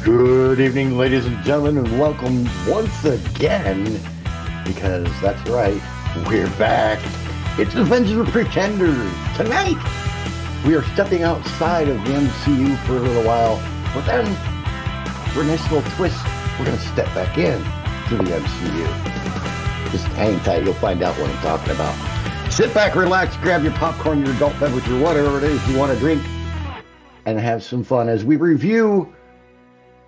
Good evening, ladies and gentlemen, and welcome once again, because that's right, we're back. It's Avenger of Pretenders. Tonight, we are stepping outside of the MCU for a little while, but then, for a nice little twist, we're going to step back in to the MCU. Just hang tight, you'll find out what I'm talking about. Sit back, relax, grab your popcorn, your adult beverage, or whatever it is you want to drink, and have some fun as we review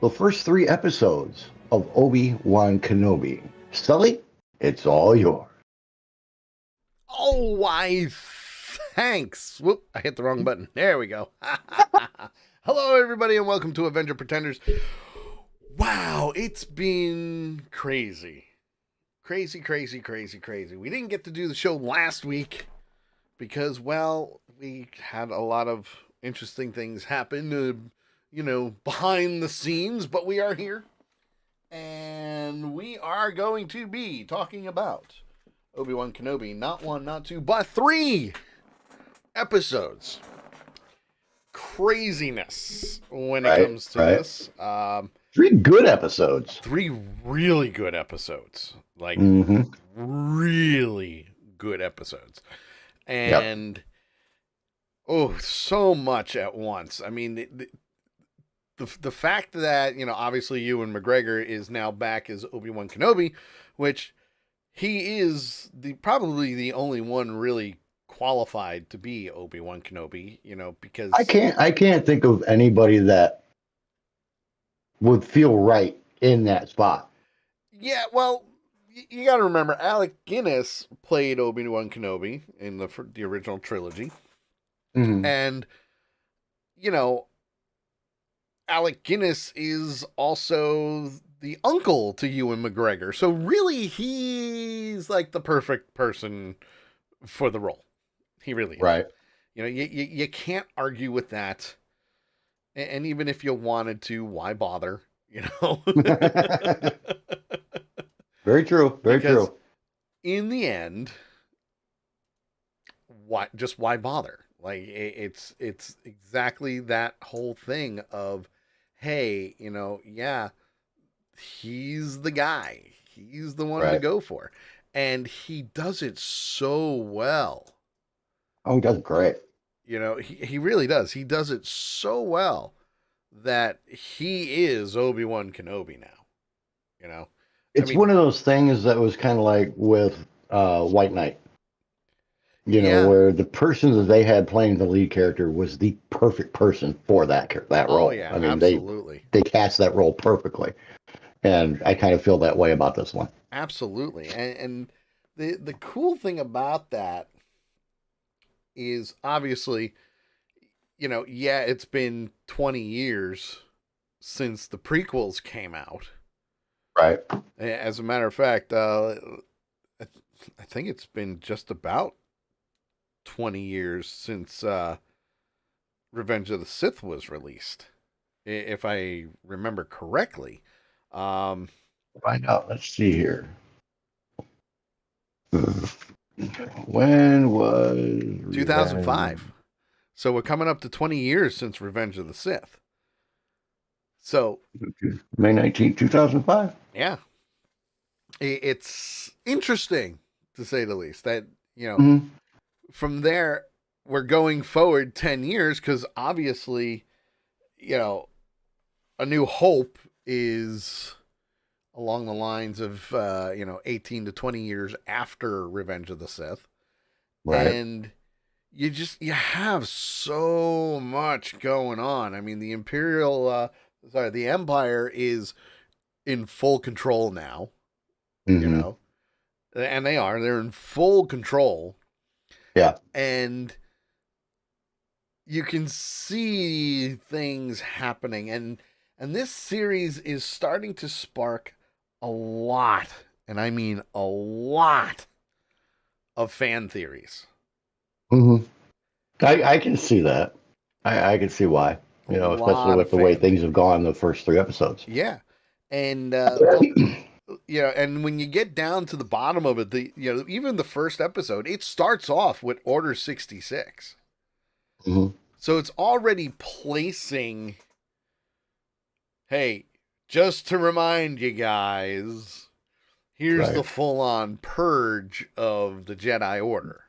the first 3 episodes of Obi-Wan Kenobi. Sully, it's all yours. Oh, why, thanks. Whoop, I hit the wrong button. There we go. Hello, everybody, and welcome to Avenger Pretenders. Wow, it's been crazy. Crazy. We didn't get to do the show last week because, well, we had a lot of interesting things happen, behind the scenes, but we are here, and we are going to be talking about Obi-Wan Kenobi, not 1, not 2, but 3 episodes. Craziness when it comes to this. 3 good episodes. 3 really good episodes. Like, really good episodes. And, so much at once. I mean, the fact that, obviously Ewan McGregor is now back as Obi-Wan Kenobi, which he is probably the only one really qualified to be Obi-Wan Kenobi, because I can't think of anybody that would feel right in that spot. Yeah, well, you got to remember Alec Guinness played Obi-Wan Kenobi in the original trilogy. And Alec Guinness is also the uncle to Ewan McGregor. So really, he's like the perfect person for the role. He really is. Right. You can't argue with that. And even if you wanted to, why bother? Very true. Very true. In the end, why bother? Like, it's exactly that whole thing of, hey, he's the guy. He's the one to go for. And he does it so well. Oh, he does great. He really does. He does it so well that he is Obi-Wan Kenobi now. It's one of those things that was kind of like with White Knight. Where the person that they had playing the lead character was the perfect person for that role. Oh, yeah, I mean, absolutely. They cast that role perfectly. And I kind of feel that way about this one. Absolutely. And the cool thing about that is obviously, it's been 20 years since the prequels came out. Right. As a matter of fact, I think it's been just about 20 years since Revenge of the Sith was released, if I remember correctly. Find out. Let's see here. When was 2005? So we're coming up to 20 years since Revenge of the Sith. So May 19th, 2005. Yeah, it's interesting to say the least that from there, we're going forward 10 years because obviously, A New Hope is along the lines of, 18 to 20 years after Revenge of the Sith. Right. And you have so much going on. I mean, the the Empire is in full control now, and they're in full control. Yeah. And you can see things happening. And this series is starting to spark a lot, and I mean a lot, of fan theories. I can see that. I can see why. Especially with the way things have gone the first 3 episodes. Yeah. And, and when you get down to the bottom of it, even the first episode, it starts off with Order 66. So it's already placing Hey, just to remind you guys, here's the Right. full-on purge of the Jedi Order.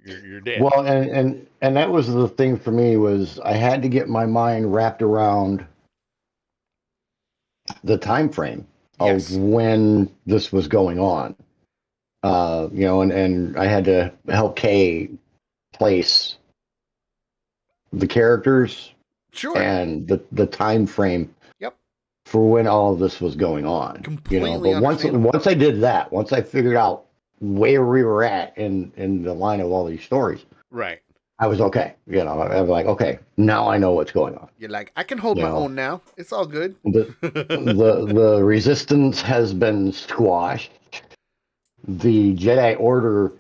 You're dead. Well, and that was the thing for me was I had to get my mind wrapped around the time frame of Yes. when this was going on. And I had to help Kay place the characters Sure. and the time frame Yep. for when all of this was going on. Completely But once understandable. once I did that, once I figured out where we were at in the line of all these stories, Right. I was okay. I was like, okay, now I know what's going on. You're like, I can hold You my know, own now. It's all good. the the resistance has been squashed. The Jedi Order,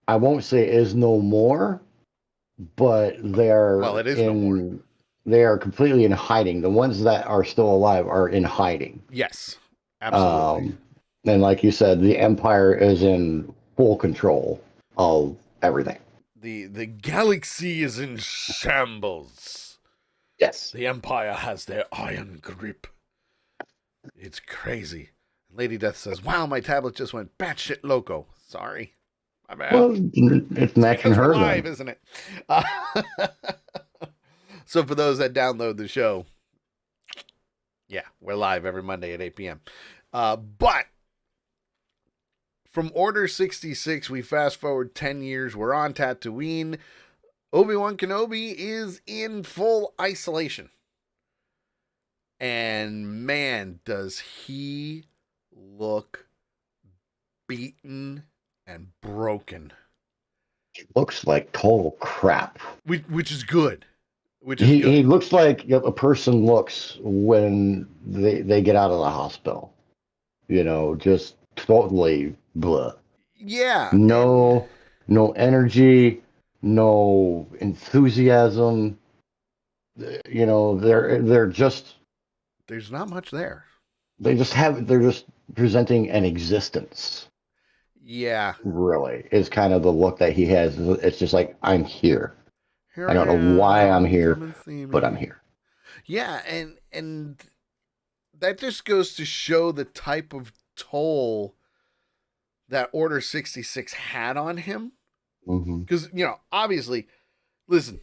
I won't say is no more, but Well, it is no more. they are completely in hiding. The ones that are still alive are in hiding. Yes. Absolutely. Um, and like you said, the Empire is in full control of everything. The galaxy is in shambles. Yes. The Empire has their iron grip. It's crazy. Lady Death says, "Wow, my tablet just went batshit loco." Sorry, my bad. Well, it's It's matching because we're her live, then. isn't it? So for those that download the show, yeah, we're live every Monday at 8 p.m. But from Order 66, we fast forward 10 years. We're on Tatooine. Obi-Wan Kenobi is in full isolation. And man, does he look beaten and broken. He looks like total crap. Which is good. Which is He good. looks like a person looks when they get out of the hospital. Just totally blah. Yeah, and No energy, no enthusiasm. They're just there's not much there. they're just presenting an existence. Yeah. Really, is kind of the look that he has. It's just like, I'm here. Here I I don't know why I'm am. here, Come and see but I'm me. here. Yeah, and that just goes to show the type of toll that Order 66 had on him. Hmm. Because, obviously, listen,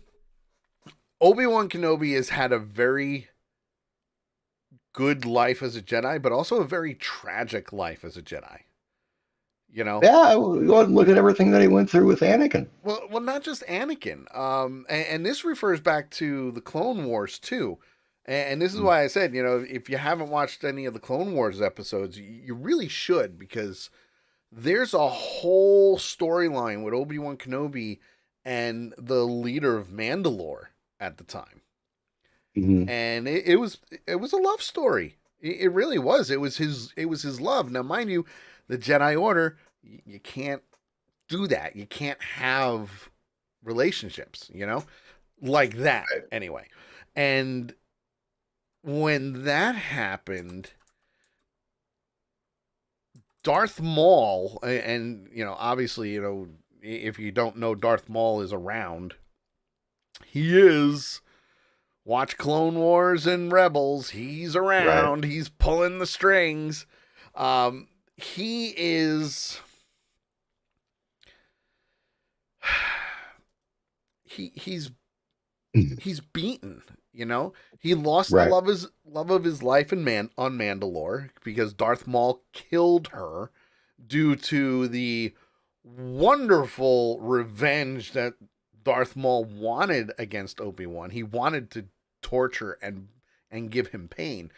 Obi-Wan Kenobi has had a very good life as a Jedi, but also a very tragic life as a Jedi. Yeah, look at everything that he went through with Anakin. Well, not just Anakin. And this refers back to the Clone Wars too. And this is why I said, if you haven't watched any of the Clone Wars episodes, you really should, because there's a whole storyline with Obi-Wan Kenobi and the leader of Mandalore at the time. Mm-hmm. And it was a love story. It really was. It was his love. Now, mind you, the Jedi Order, you can't do that. You can't have relationships, like that anyway. And when that happened, Darth Maul, and obviously, if you don't know, Darth Maul is around. He is. Watch Clone Wars and Rebels. He's Right. around. He's pulling the strings. He is. He's he's beaten. He lost the Right. love of his life on Mandalore because Darth Maul killed her due to the wonderful revenge that Darth Maul wanted against Obi-Wan. He wanted to torture and give him pain.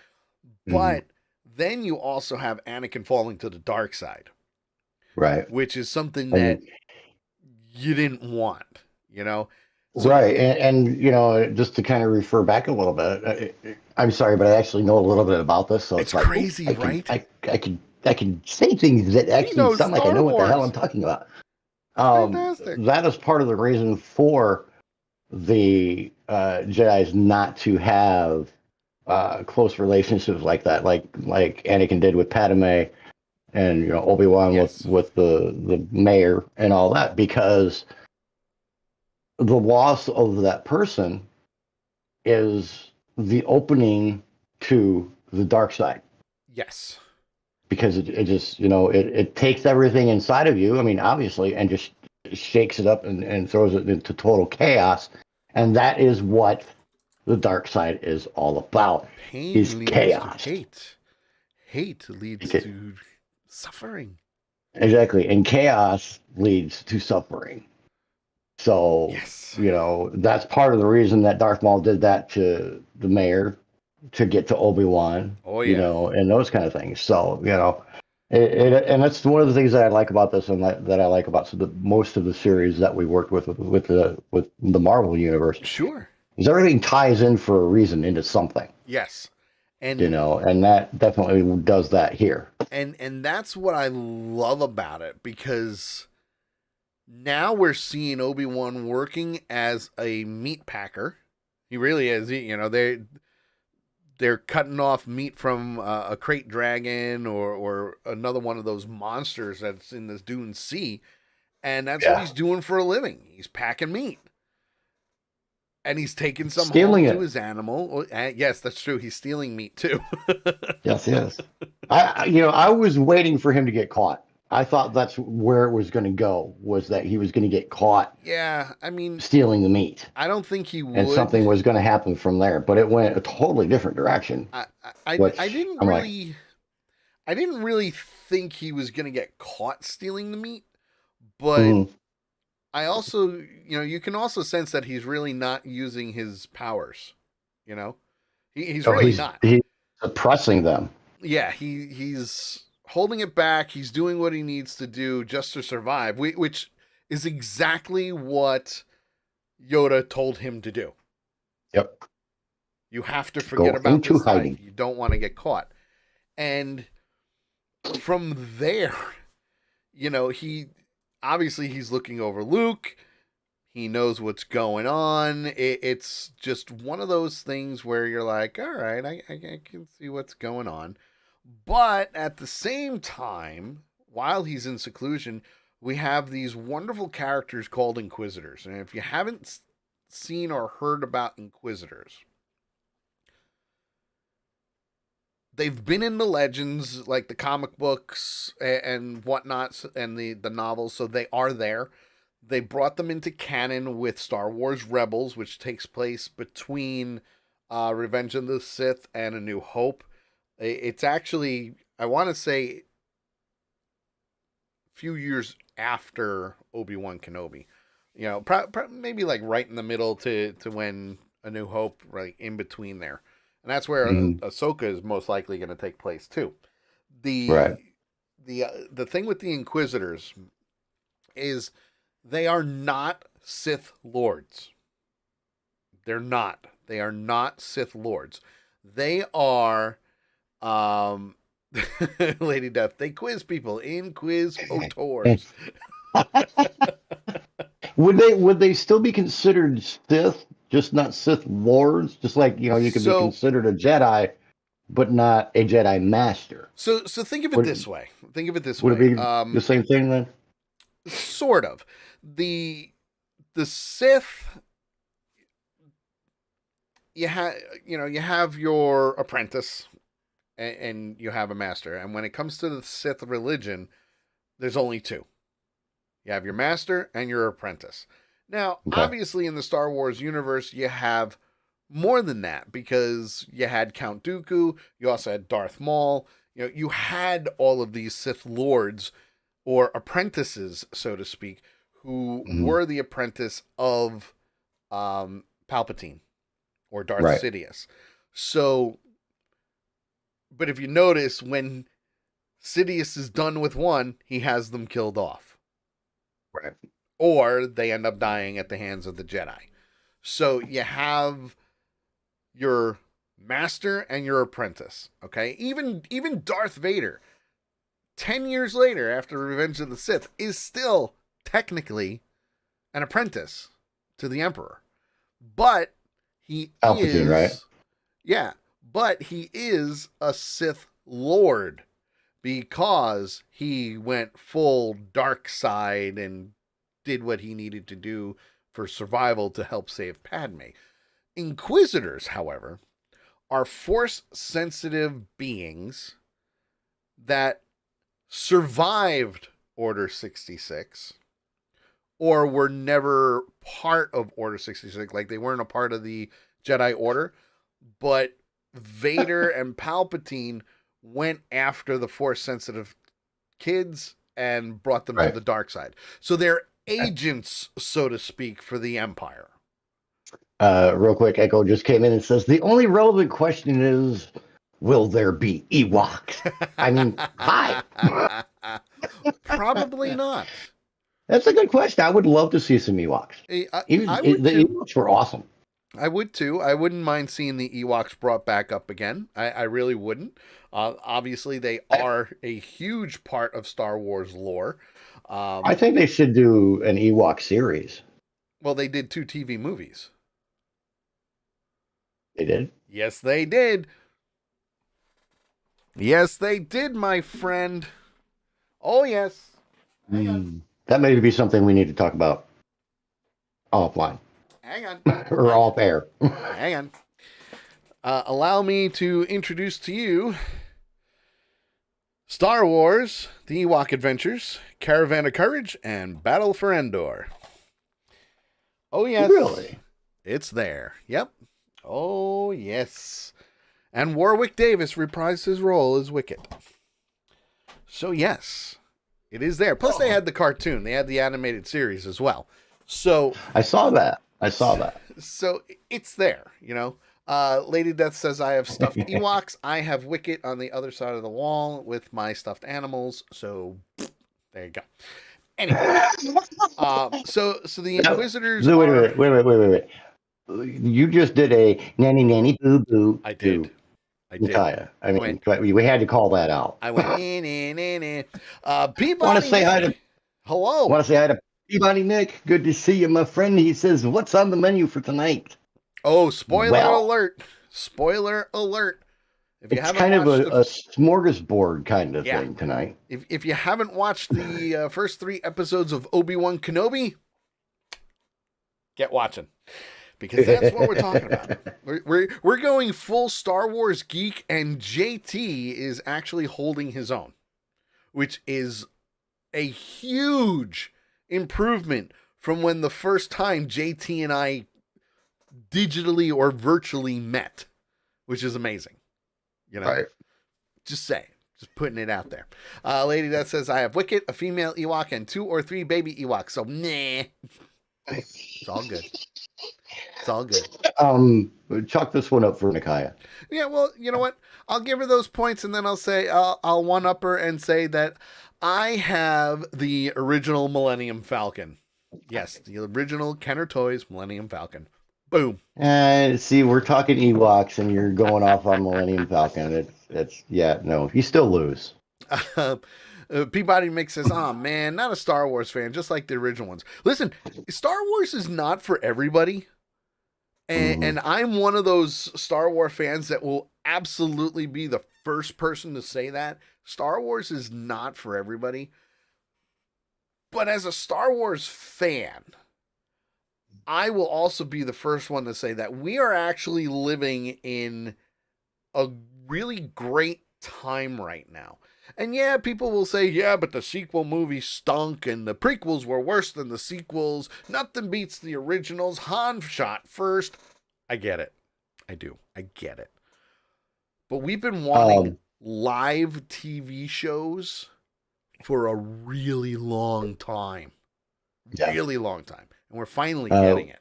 Mm-hmm. But then you also have Anakin falling to the dark side, Right. which is something that And you didn't want. So right. Just to kind of refer back a little bit, I'm sorry, but I actually know a little bit about this, so it's it's like, oh, crazy, right? I can say things that He actually knows sound like I Star know what the hell I'm Wars. talking about. It's fantastic. That is part of the reason for the Jedi's not to have close relationships like that, like Anakin did with Padme, and Obi-Wan with Yes. the mayor and all that, because the loss of that person is the opening to the dark side. Yes. Because it just, it takes everything inside of you. I mean, obviously, and just shakes it up and throws it into total chaos. And that is what the dark side is all about. Is Pain leads to chaos. hate. Hate leads Okay. to suffering. Exactly. And chaos leads to suffering. So, Yes. that's part of the reason that Darth Maul did that to the mayor to get to Obi-Wan, Oh yeah. and those kind of things. So, and that's one of the things that I like about this, and that I like about most of the series that we worked with the Marvel universe, Sure. is everything ties in for a reason into something, Yes. And and that definitely does that here. and that's what I love about it, because now we're seeing Obi-Wan working as a meat packer. He really is. They're cutting off meat from a crate dragon or another one of those monsters that's in this Dune Sea, and that's what Yeah, he's doing for a living. He's packing meat, and he's taking some home stealing to it. his animal. Yes, that's true. He's stealing meat too. Yes, yes. I was waiting for him to get caught. I thought that's where it was going to go, was that he was going to get caught Yeah, I mean, stealing the meat, I don't think he and would. something was going to happen from there. But it went a totally different direction, I which didn't I'm like, really think he was gonna get caught stealing the meat, but mm, I also, you can also sense that he's really not using his powers. You know, he's oh, really he's not. he's suppressing them. Yeah, he's holding it back. He's doing what he needs to do just to survive, which is exactly what Yoda told him to do. Yep. You have to forget Go about into this life. hiding. You don't want to get caught. And from there, he obviously he's looking over Luke. He knows what's going on. It's just one of those things where you're like, all right, I can see what's going on. But at the same time, while he's in seclusion, we have these wonderful characters called Inquisitors. And if you haven't seen or heard about Inquisitors, they've been in the legends, like the comic books and whatnot, and the novels, so they are there. They brought them into canon with Star Wars Rebels, which takes place between Revenge of the Sith and A New Hope. It's actually, I want to say, a few years after Obi-Wan Kenobi. Maybe like right in the middle to when A New Hope, right in between there. And that's where Mm, Ahsoka is most likely going to take place too. The right. the thing with the Inquisitors is they are not Sith lords. They're not. They are not Sith lords. They are Lady Death. They quiz people in quiz otors. Would they still be considered Sith, just not Sith lords? Just like, you could be So considered a Jedi, but not a Jedi master. so think of it Would this way. Think of it this would it way. be the same thing then? Sort of. The Sith, you have your apprentice, and you have a master. And when it comes to the Sith religion, there's only two. You have your master and your apprentice. Now, Okay. obviously, in the Star Wars universe, you have more than that, because you had Count Dooku, you also had Darth Maul. You had all of these Sith lords or apprentices, so to speak, who Mhm. were the apprentice of Palpatine or Darth Right. Sidious. So, but if you notice, when Sidious is done with one, he has them killed off, Right. or they end up dying at the hands of the Jedi. So you have your master and your apprentice. Okay, even Darth Vader, 10 years later after Revenge of the Sith, is still technically an apprentice to the Emperor, but he Palpatine, right? is, yeah, but he is a Sith Lord, because he went full dark side and did what he needed to do for survival to help save Padme. Inquisitors, however, are force-sensitive beings that survived Order 66 or were never part of Order 66. Like, they weren't a part of the Jedi Order, but Vader and Palpatine went after the force-sensitive kids and brought them to the dark side. So they're agents, so to speak, for the Empire. Real quick, Echo just came in and says, the only relevant question is, will there be Ewoks? I mean, hi. Probably not. That's a good question. I would love to see some Ewoks. The Ewoks were awesome. I would too. I wouldn't mind seeing the Ewoks brought back up again. I really wouldn't. Obviously, they are a huge part of Star Wars lore. I think they should do an Ewok series. Well, they did 2 TV movies. They did? Yes, they did. Yes, they did, my friend. Oh, yes. That may be something we need to talk about offline. Hang on. Or off air. Hang on. Allow me to introduce to you Star Wars, The Ewok Adventures, Caravan of Courage, and Battle for Endor. Oh, yes. Really? It's there. Yep. Oh, yes. And Warwick Davis reprised his role as Wicket. So, yes, it is there. Plus, they had the cartoon. They had the animated series as well. So I saw that. So it's there, you know. Lady Death says, I have stuffed Ewoks. I have Wicket on the other side of the wall with my stuffed animals. So there you go. Anyway, so the Inquisitors. Wait. You just did a nanny boo boo. I did. Nikaya. I mean, we had to call that out. I went in. Peabody. Want to say hi to? Hello. Want to say hi to Peabody Nick? Good to see you, my friend. He says, "What's on the menu for tonight?" Oh, spoiler alert! Spoiler alert! If you it's haven't kind of watched a smorgasbord kind of thing tonight. If you haven't watched the first 3 episodes of Obi-Wan Kenobi, get watching. Because that's what we're talking about. We're going full Star Wars geek, and JT is actually holding his own, which is a huge improvement from when the first time JT and I digitally or virtually met, which is amazing. You know, just saying, just putting it out there. Lady that says, I have Wicket, a female Ewok, and 2 or 3 baby Ewoks. So, nah, it's all good. It's all good. Chalk this one up for Nikaya. Yeah, well, you know what? I'll give her those points, and then I'll say I'll one-up her and say that I have the original Millennium Falcon. Yes, the original Kenner Toys Millennium Falcon. Boom. See, we're talking Ewoks, and you're going off on Millennium Falcon. You still lose. Peabody Mix says, oh man, not a Star Wars fan, just like the original ones. Listen, Star Wars is not for everybody. And I'm one of those Star Wars fans that will absolutely be the first person to say that. Star Wars is not for everybody. But as a Star Wars fan, I will also be the first one to say that we are actually living in a really great time right now. And yeah, people will say, yeah, but the sequel movie stunk and the prequels were worse than the sequels. Nothing beats the originals. Han shot first. I get it. I do. I get it. But we've been wanting live TV shows for a really long time. Yeah. Really long time. And we're finally getting it.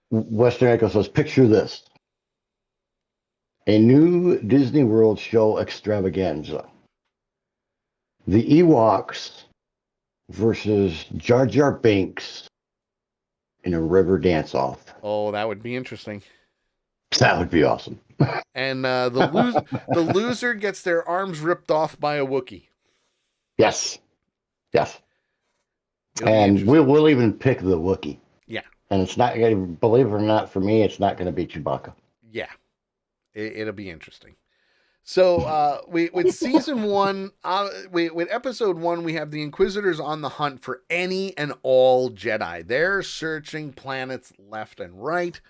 Western Echo says, picture this. A new Disney World show extravaganza. The Ewoks versus Jar Jar Binks in a river dance-off. Oh, that would be interesting. That would be awesome. And the loser gets their arms ripped off by a Wookiee. Yes. And we'll even pick the Wookiee. Yeah. And it's not going to, believe it or not, for me, it's not going to be Chewbacca. Yeah. It'll be interesting. So with season 1, with episode 1, we have the Inquisitors on the hunt for any and all Jedi. They're searching planets left and right,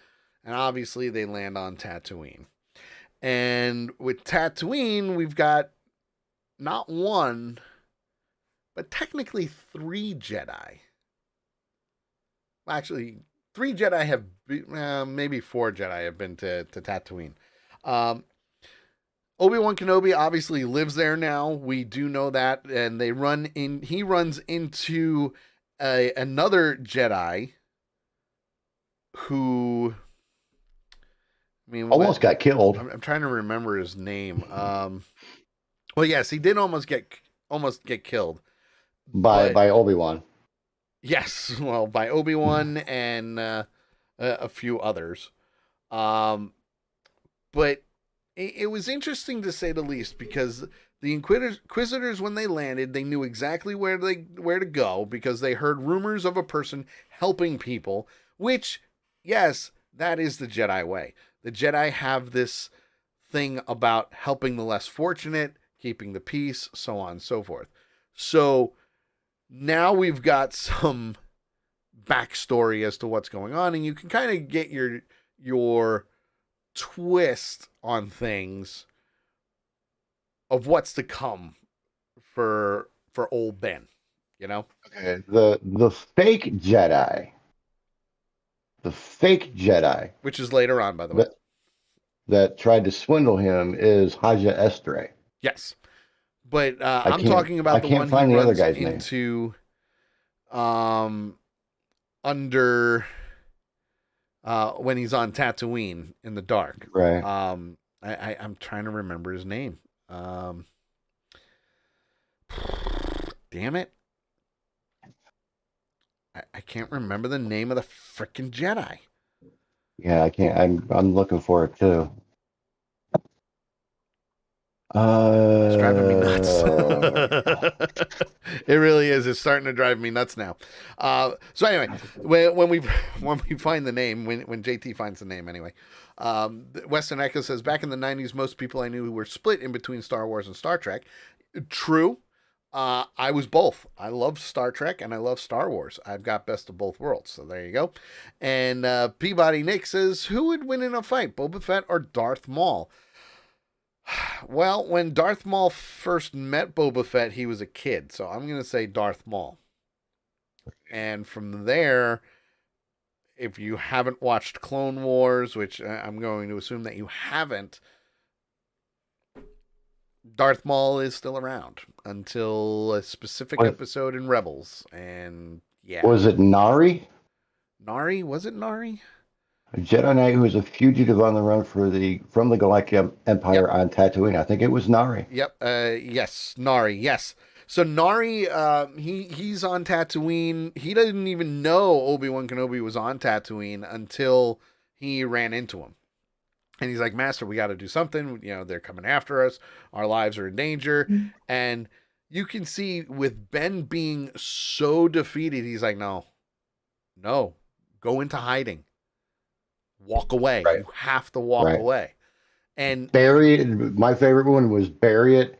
and obviously they land on Tatooine. And with Tatooine, we've got not one, but technically 3 Jedi. Actually, 3 Jedi have, maybe 4 Jedi have been to Tatooine. Um, Obi-Wan Kenobi obviously lives there now. We do know that, and he runs into another Jedi who, I mean, Almost got killed I'm trying to remember his name. Well, yes, he did almost get killed, but by Obi-Wan. yes, well, by Obi-Wan and a few others. But it was interesting to say the least, because the Inquisitors, when they landed, they knew exactly where to go, because they heard rumors of a person helping people, which, yes, that is the Jedi way. The Jedi have this thing about helping the less fortunate, keeping the peace, so on and so forth. So now we've got some backstory as to what's going on, and you can kind of get your twist on things of what's to come for old Ben, you know? Okay. The fake Jedi Which is later on, by the way. That tried to swindle him is Haja Estre. Yes. But I'm talking about the one he find the other runs guy's name. into under when he's on Tatooine in the dark. Right. I'm trying to remember his name. Damn it. I can't remember the name of the frickin' Jedi. Yeah, I can't. I'm looking for it too. It's driving me nuts. It really is. It's starting to drive me nuts now. So anyway, when we find the name, when JT finds the name anyway, Western Echo says, back in the 90s, most people I knew were split in between Star Wars and Star Trek. True. I was both. I love Star Trek and I love Star Wars. I've got best of both worlds. So there you go. And Peabody Nick says, who would win in a fight, Boba Fett or Darth Maul? Well, when Darth Maul first met Boba Fett, he was a kid. So I'm going to say Darth Maul. And from there, if you haven't watched Clone Wars, which I'm going to assume that you haven't, Darth Maul is still around until a specific episode in Rebels. And yeah. Was it Nari? Nari? Was it Nari? A Jedi Knight who was a fugitive on the run from the Galactic Empire on Tatooine. I think it was Nari. Yep. Yes. Nari. Yes. So Nari, he's on Tatooine. He didn't even know Obi-Wan Kenobi was on Tatooine until he ran into him. And he's like, Master, we got to do something. You know, they're coming after us. Our lives are in danger. Mm-hmm. And you can see with Ben being so defeated, he's like, no, go into hiding. Walk away. Right. You have to walk away. And bury it. My favorite one was bury it.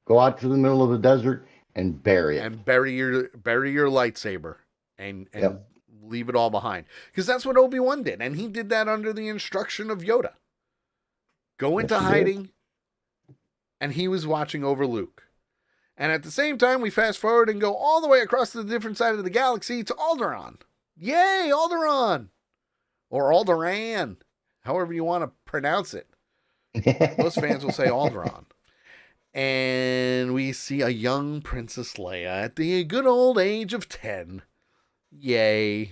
Go out to the middle of the desert and bury it. And bury your lightsaber and leave it all behind. Because that's what Obi-Wan did. And he did that under the instruction of Yoda. Go into hiding. And he was watching over Luke. And at the same time, we fast forward and go all the way across to the different side of the galaxy to Alderaan. Yay, Alderaan! Or Alderaan, however you want to pronounce it. Most fans will say Alderaan. And we see a young Princess Leia at the good old age of 10. Yay.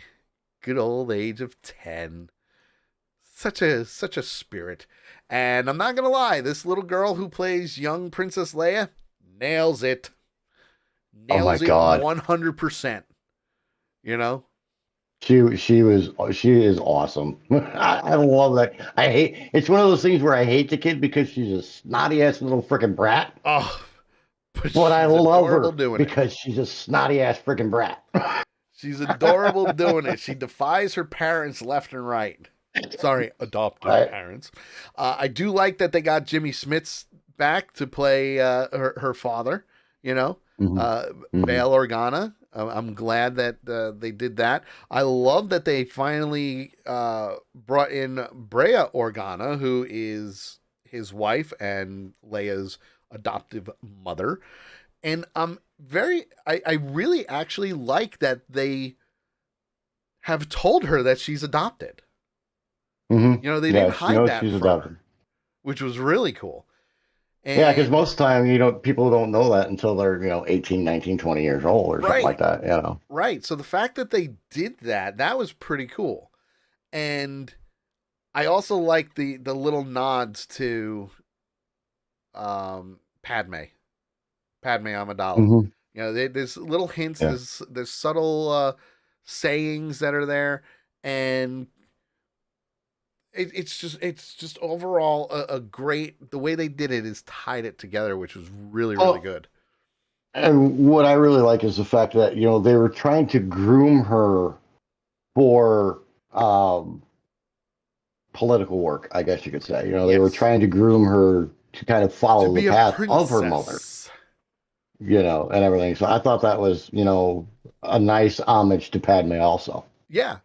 Good old age of 10. Such a spirit. And I'm not going to lie, this little girl who plays young Princess Leia nails it. Nails it 100%. You know? She is awesome. I love that. It's one of those things where I hate the kid because she's a snotty ass little freaking brat. Oh, but I love her because she's a snotty ass freaking brat. She's adorable doing it. She defies her parents left and right. Sorry, adopted parents. I do like that they got Jimmy Smits back to play her father. You know, Bail Organa. I'm glad that they did that. I love that they finally brought in Brea Organa, who is his wife and Leia's adoptive mother. And I really actually like that they have told her that she's adopted. Mm-hmm. You know, they Yeah, didn't she hide knows that she's from her, adopted. which was really cool. Yeah, because And most of the time, people don't know that until they're, 18, 19, 20 years old or something like right, that, you know. right. So the fact that they did that, that was pretty cool. And I also like the little nods to Padme Amidala. Hmm. You know, there's little hints, Yeah. there's subtle sayings that are there, and it's just overall a great. The way they did it is tied it together, which was really really Well, good. and what I really like is the fact that, they were trying to groom her for um, political work, I guess you could say. They were Yes, trying to groom her to kind of to follow the be a path of her mother, princess. and everything. So I thought that was, a nice homage to Padme also. Yeah.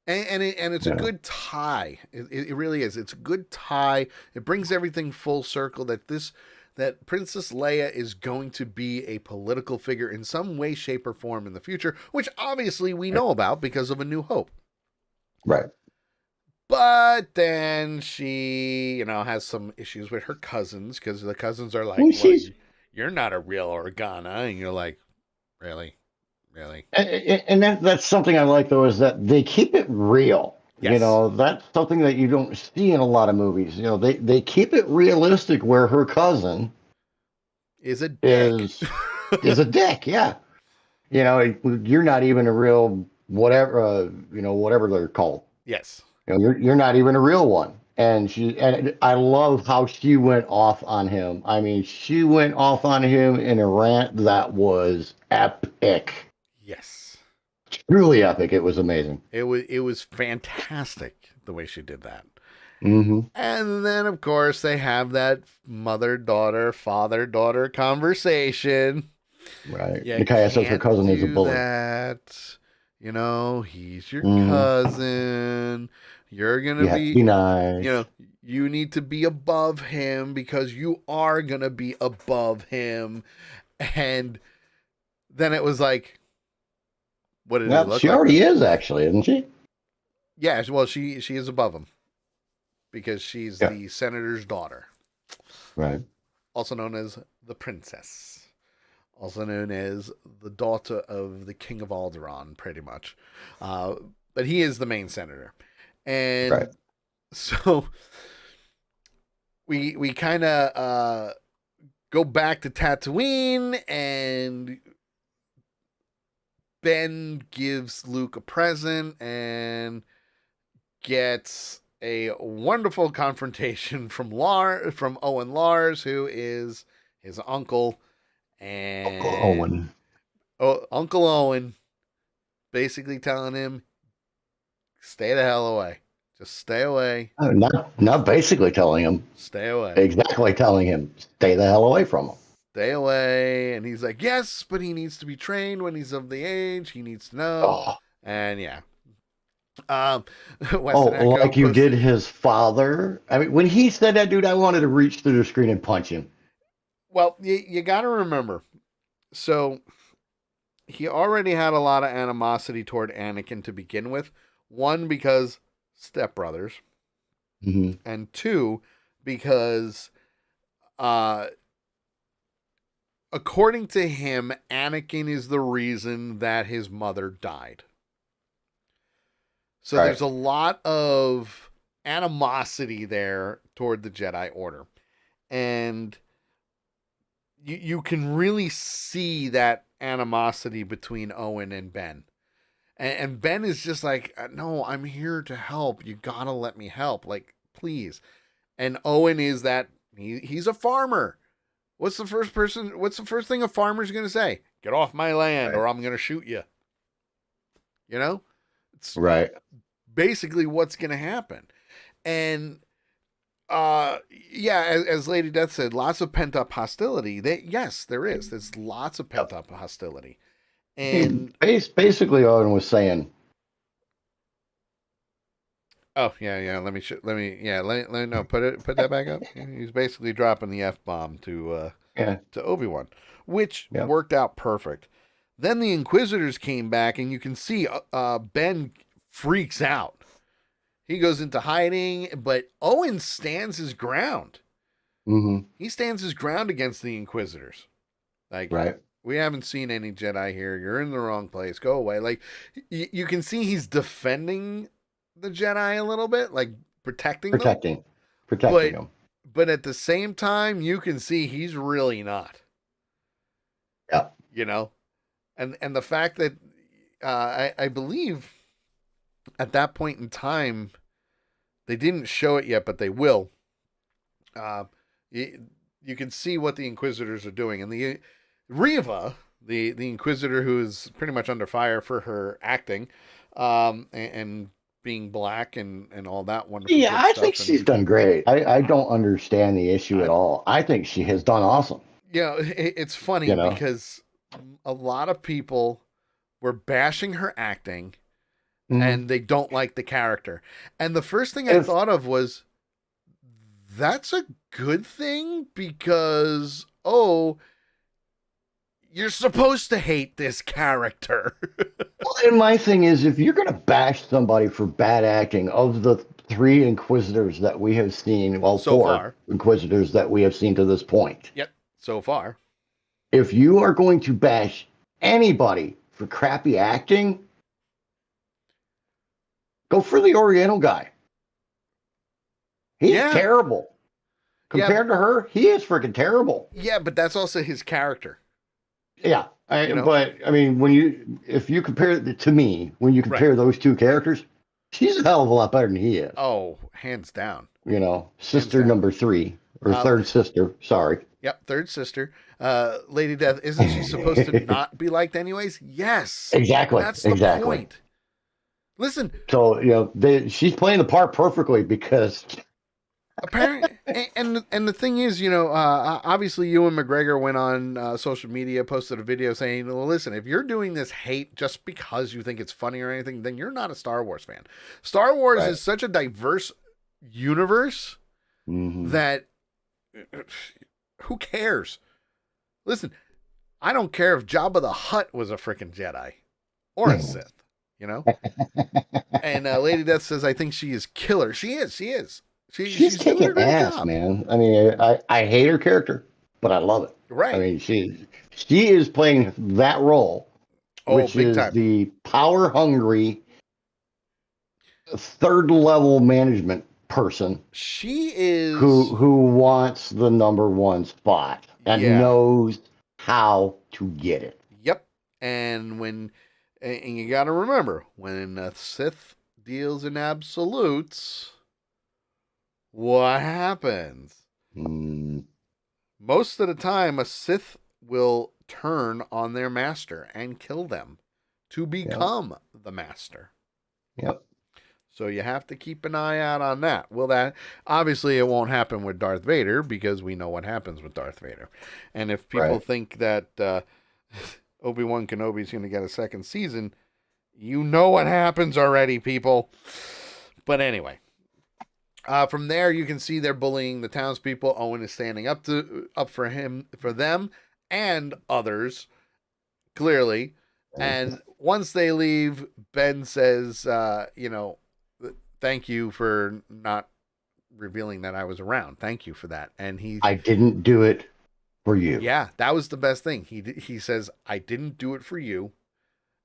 And it's a You know, good tie. It really is. It's a good tie. It brings everything full circle that Princess Leia is going to be a political figure in some way, shape, or form in the future, which obviously we right. know about because of A New Hope. Right. But then she, has some issues with her cousins because the cousins are like, Well, "Well, she's you're not a real Organa," and you're like, "Really, really?" and that's something I like though is that they keep it real. Yes, That's something that you don't see in a lot of movies. They keep it realistic where her cousin is a dick. is is a dick. Yeah. You're not even a real whatever, whatever they're called. Yes. You're not even a real one. And I love how she went off on him. I mean, she went off on him in a rant that was epic. Yes. Truly epic. It was amazing. It was fantastic the way she did that. Hmm. And then of course they have that mother-daughter, father-daughter conversation. Right. You Micaiah says her can't cousin is a do bully. that. He's your Hmm. cousin. You're going to You have to be, be nice. you need to be above him because you are going to be above him. And then it was like, what did he Well, look she like already though? is actually, isn't she? Yeah, well, she is above him because she's Yeah. the senator's daughter, Right. also known as the princess, also known as the daughter of the king of Alderaan, pretty much. Uh, but he is the main senator, Right. and so we kind of go back to Tatooine, and Ben gives Luke a present and gets a wonderful confrontation from Owen Lars, who is his uncle, Uncle and Owen. Uncle Owen basically telling him, "Stay the hell away. Just stay away. Not basically telling him, Stay away. exactly telling him, stay the hell away from him. Stay away." And he's like, "Yes, but he needs to be trained when he's of the age. He needs to know." Oh, And yeah, um, oh, Weston Echo like you did posted. his father. I mean, when he said that, dude, I wanted to reach through the screen and punch him. Well, you got to remember. So he already had a lot of animosity toward Anakin to begin with. One, because stepbrothers, Hmm. and two, because uh, according to him, Anakin is the reason that his mother died. So Right. there's a lot of animosity there toward the Jedi Order. And you can really see that animosity between Owen and Ben. And Ben is just like, "No, I'm here to help. You gotta let me help. Like, please." And Owen is that he's a farmer. What's the first thing a farmer's gonna say? "Get off my land Right. or I'm gonna shoot you." You know? It's Right. basically what's gonna happen. And yeah, as Lady Death said, lots of pent up hostility. Yes, there is. There's lots of pent Yep. up hostility. He And basically Owen was saying, Oh yeah. No, put that back up. He's basically dropping the F-bomb Yeah. to Obi-Wan, which Yep. worked out perfect. Then the Inquisitors came back, and you can see Ben freaks out. He goes into hiding, but Owen stands his ground. Mm-hmm. He stands his ground against the Inquisitors. Like, Right. we haven't seen any Jedi here. You're in the wrong place. Go away. Like, you can see he's defending the Jedi a little bit, like protecting them. Protecting But them. but at the same time, you can see he's really not. Yeah. You know, and the fact that I believe at that point in time they didn't show it yet, but they will. You can see what the Inquisitors are doing, and the Riva, the Inquisitor, who is pretty much under fire for her acting, and being black and all that wonderful Yeah, good I stuff. think she's done great. I don't understand the issue I, at all. I think she has done awesome. it's funny You know. because a lot of people were bashing her acting, Mhm. and they don't like the character. And the first thing I If thought of was, that's a good thing because, oh, you're supposed to hate this character. and my thing is, if you're going to bash somebody for bad acting, of the three Inquisitors that we have seen, well, So four far. Inquisitors that we have seen to this point, Yep, so far. if you are going to bash anybody for crappy acting, go for the Oriental guy. He's Yeah. terrible. Yeah. Compared to her, he is freaking terrible. Yeah, but that's also his character. Yeah, You know? but I mean, if you compare it to me, when you compare Right. those two characters, she's a hell of a lot better than he is. Oh, hands down. You know, sister down. number 3 or third sister. Sorry. Yep, third sister. Lady Death, isn't she supposed to not be liked anyways? Yes. Exactly. That's the point. Listen. So, you know, she's playing the part perfectly because apparently, and the thing is, you know, obviously Ewan McGregor went on social media, posted a video saying, well, listen, if you're doing this hate just because you think it's funny or anything, then you're not a Star Wars fan. Star Wars is such a diverse universe that who cares? Listen, I don't care if Jabba the Hutt was a freaking Jedi or a Sith, you know? And Lady Death says, I think she is killer. She is. She's kicking doing a ass, job. man. I mean, I hate her character, but I love it. Right. I mean, she is playing that role, which is time. the power hungry third level management person. She is who wants the number one spot and knows how to get it. Yep. And you got to remember, when a Sith deals in absolutes, what happens? Most of the time, a Sith will turn on their master and kill them to become the master. Yep. So you have to keep an eye out on that. Will that, obviously it won't happen with Darth Vader because we know what happens with Darth Vader. And if people think that Obi-Wan Kenobi is going to get a second season, you know what happens already, people. But anyway, from there you can see they're bullying the townspeople. Owen is standing up for them and others, clearly. And once they leave, Ben says, you know, thank you for not revealing that I was around. Thank you for that. And I didn't do it for you. Yeah, that was the best thing. He says, I didn't do it for you.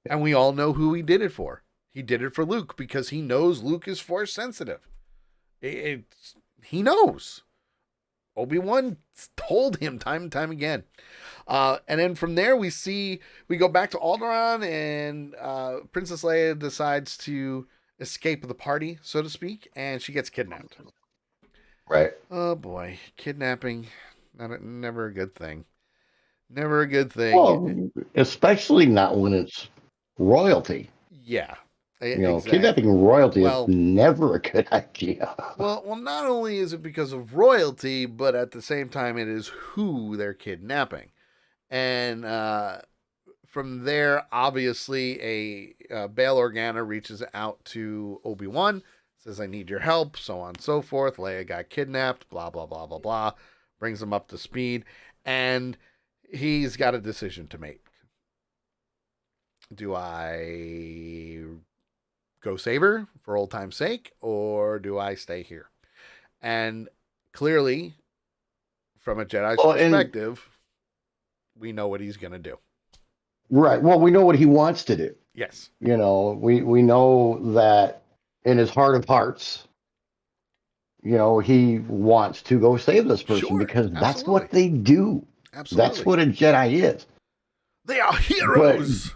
And we all know who he did it for. He did it for Luke because he knows Luke is force sensitive. He knows. Obi-Wan told him time and time again. And then from there we go back to Alderaan, and Princess Leia decides to escape the party, so to speak, and she gets kidnapped. Right. Oh boy, kidnapping, never a good thing. Never a good thing. Well, especially not when it's royalty. Yeah. You know, exactly. Kidnapping royalty is never a good idea. Well, not only is it because of royalty, but at the same time, it is who they're kidnapping. And from there, obviously, Bail Organa reaches out to Obi-Wan, says, I need your help, so on and so forth. Leia got kidnapped, blah, blah, blah, blah, blah. Brings him up to speed. And he's got a decision to make. Do I go save her for old time's sake, or do I stay here? And clearly, from a Jedi's perspective, we know what he's going to do. Right. Well, we know what he wants to do. Yes. You know, we know that in his heart of hearts, you know, he wants to go save this person because that's what they do. Absolutely. That's what a Jedi is. They are heroes. But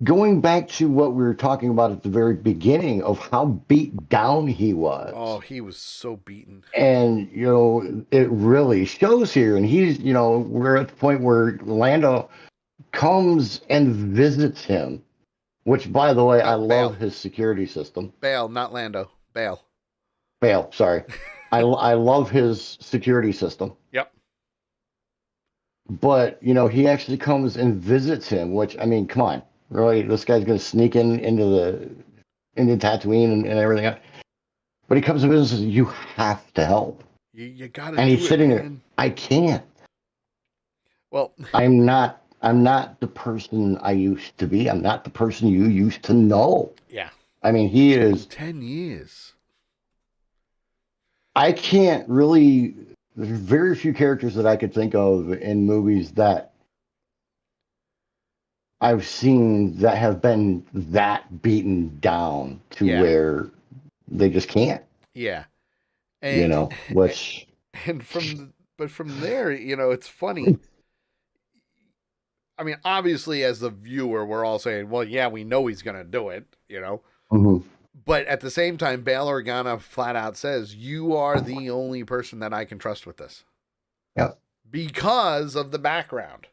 going back to what we were talking about at the very beginning of how beat down he was. Oh, he was so beaten. And, you know, it really shows here. And he's, you know, we're at the point where Lando comes and visits him, which, by the way, I love his security system. Bail, not Lando. Bail. Bail, sorry. I love his security system. Yep. But, you know, he actually comes and visits him, which, I mean, come on. Really, this guy's going to sneak into Tatooine and everything else. But he comes and visits and says, you have to help. You got to. And he's sitting there. I can't. Well, I'm not the person I used to be. I'm not the person you used to know. Yeah. I mean, he is 10 years. I can't really. There's very few characters that I could think of in movies that I've seen that have been that beaten down to where they just can't. Yeah. And, you know, which. And from there, you know, it's funny. I mean, obviously, as the viewer, we're all saying, well, yeah, we know he's going to do it, you know. Mm-hmm. But at the same time, Bail Organa flat out says, you are the only person that I can trust with this. Yep. Because of the background.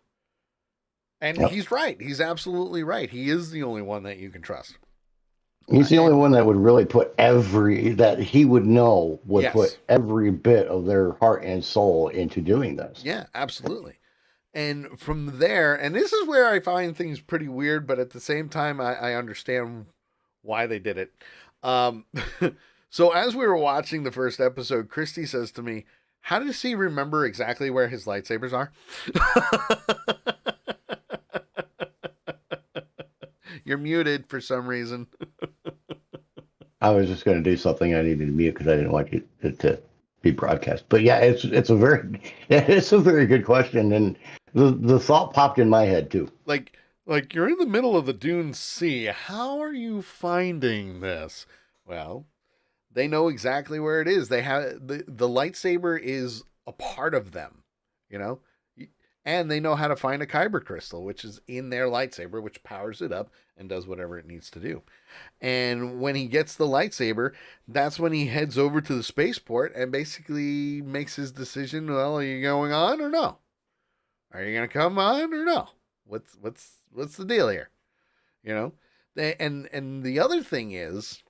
And he's right. He's absolutely right. He is the only one that you can trust. He's the only one that would really put that he would know would put every bit of their heart and soul into doing this. Yeah, absolutely. And from there, and this is where I find things pretty weird, but at the same time, I understand why they did it. So as we were watching the first episode, Christy says to me, how does he remember exactly where his lightsabers are? You're muted for some reason. I was just going to do something I needed to mute because I didn't want it to be broadcast. But yeah, it's a very good question, and the thought popped in my head too. Like you're in the middle of the Dune Sea. How are you finding this? Well, they know exactly where it is. They have the lightsaber is a part of them, you know, and they know how to find a kyber crystal, which is in their lightsaber, which powers it up and does whatever it needs to do. And when he gets the lightsaber, that's when he heads over to the spaceport and basically makes his decision. Well, are you going on or no? Are you going to come on or no? What's the deal here? You know, and the other thing is,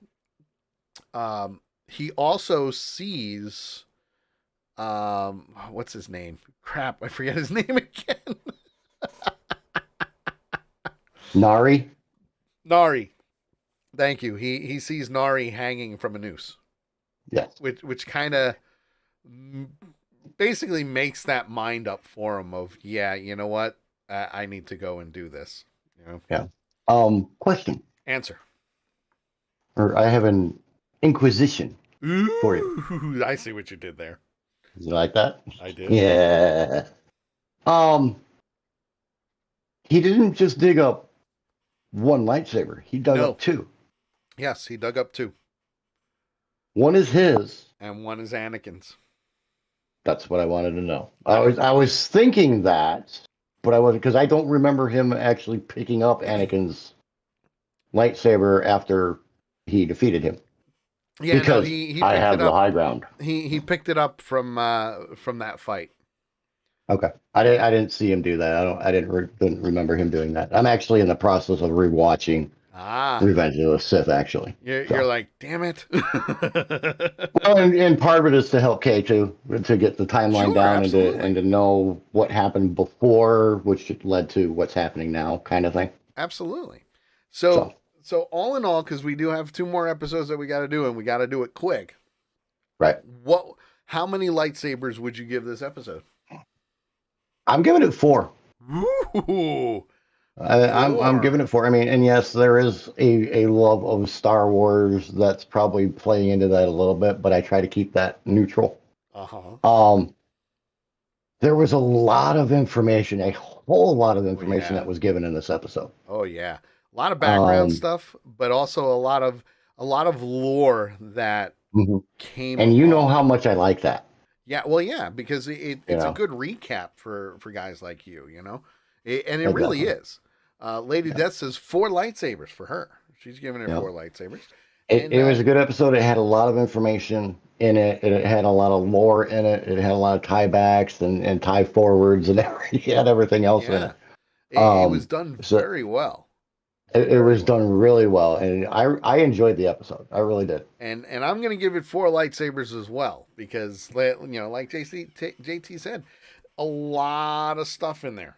he also sees, what's his name? Crap, I forget his name again. Nari. Thank you. He sees Nari hanging from a noose. Yes. Which kind of basically makes that mind up for him of, yeah, you know what? I need to go and do this. You know? Yeah. Question. Answer. Or I have an inquisition for you. Ooh, I see what you did there. You like that? I do. Yeah. He didn't just dig up one lightsaber. He dug up two. Yes, he dug up two. One is his. And one is Anakin's. That's what I wanted to know. I was thinking that, but I wasn't, because I don't remember him actually picking up Anakin's lightsaber after he defeated him. Yeah, because no, he I have the high ground. He picked it up from that fight. Okay, I didn't see him do that. I didn't remember him doing that. I'm actually in the process of rewatching Revenge of the Sith. Actually, you're like, damn it. Well, and part of it is to help Kay too, to get the timeline down and to know what happened before, which led to what's happening now, kind of thing. Absolutely. So So all in all, because we do have 2 more episodes that we got to do, and we got to do it quick. Right. What? How many lightsabers would you give this episode? I'm giving it 4. Ooh, I'm giving 4. it 4. I mean, and yes, there is a love of Star Wars that's probably playing into that a little bit, but I try to keep that neutral. Uh huh. Um, there was a lot of information, a whole lot of Oh information yeah. that was given in this episode. Oh yeah. A lot of background Um, stuff, but also a lot of lore that mhm. came And you know about. how much I like that, Yeah, well, yeah, because you it's a know, good recap for guys like you, and it really definitely. is. Lady Yeah, Death says 4 lightsabers for her. She's giving her yeah. 4 lightsabers, It, and it was a good episode. It had a lot of information in it. It had a lot of lore in it. It had a lot of tiebacks and tie forwards and it had everything else in yeah, it. it was done So very well, it very was well. done really well, and I enjoyed the episode. I really did. And I'm gonna give it 4 lightsabers as well because like JT said, a lot of stuff in there.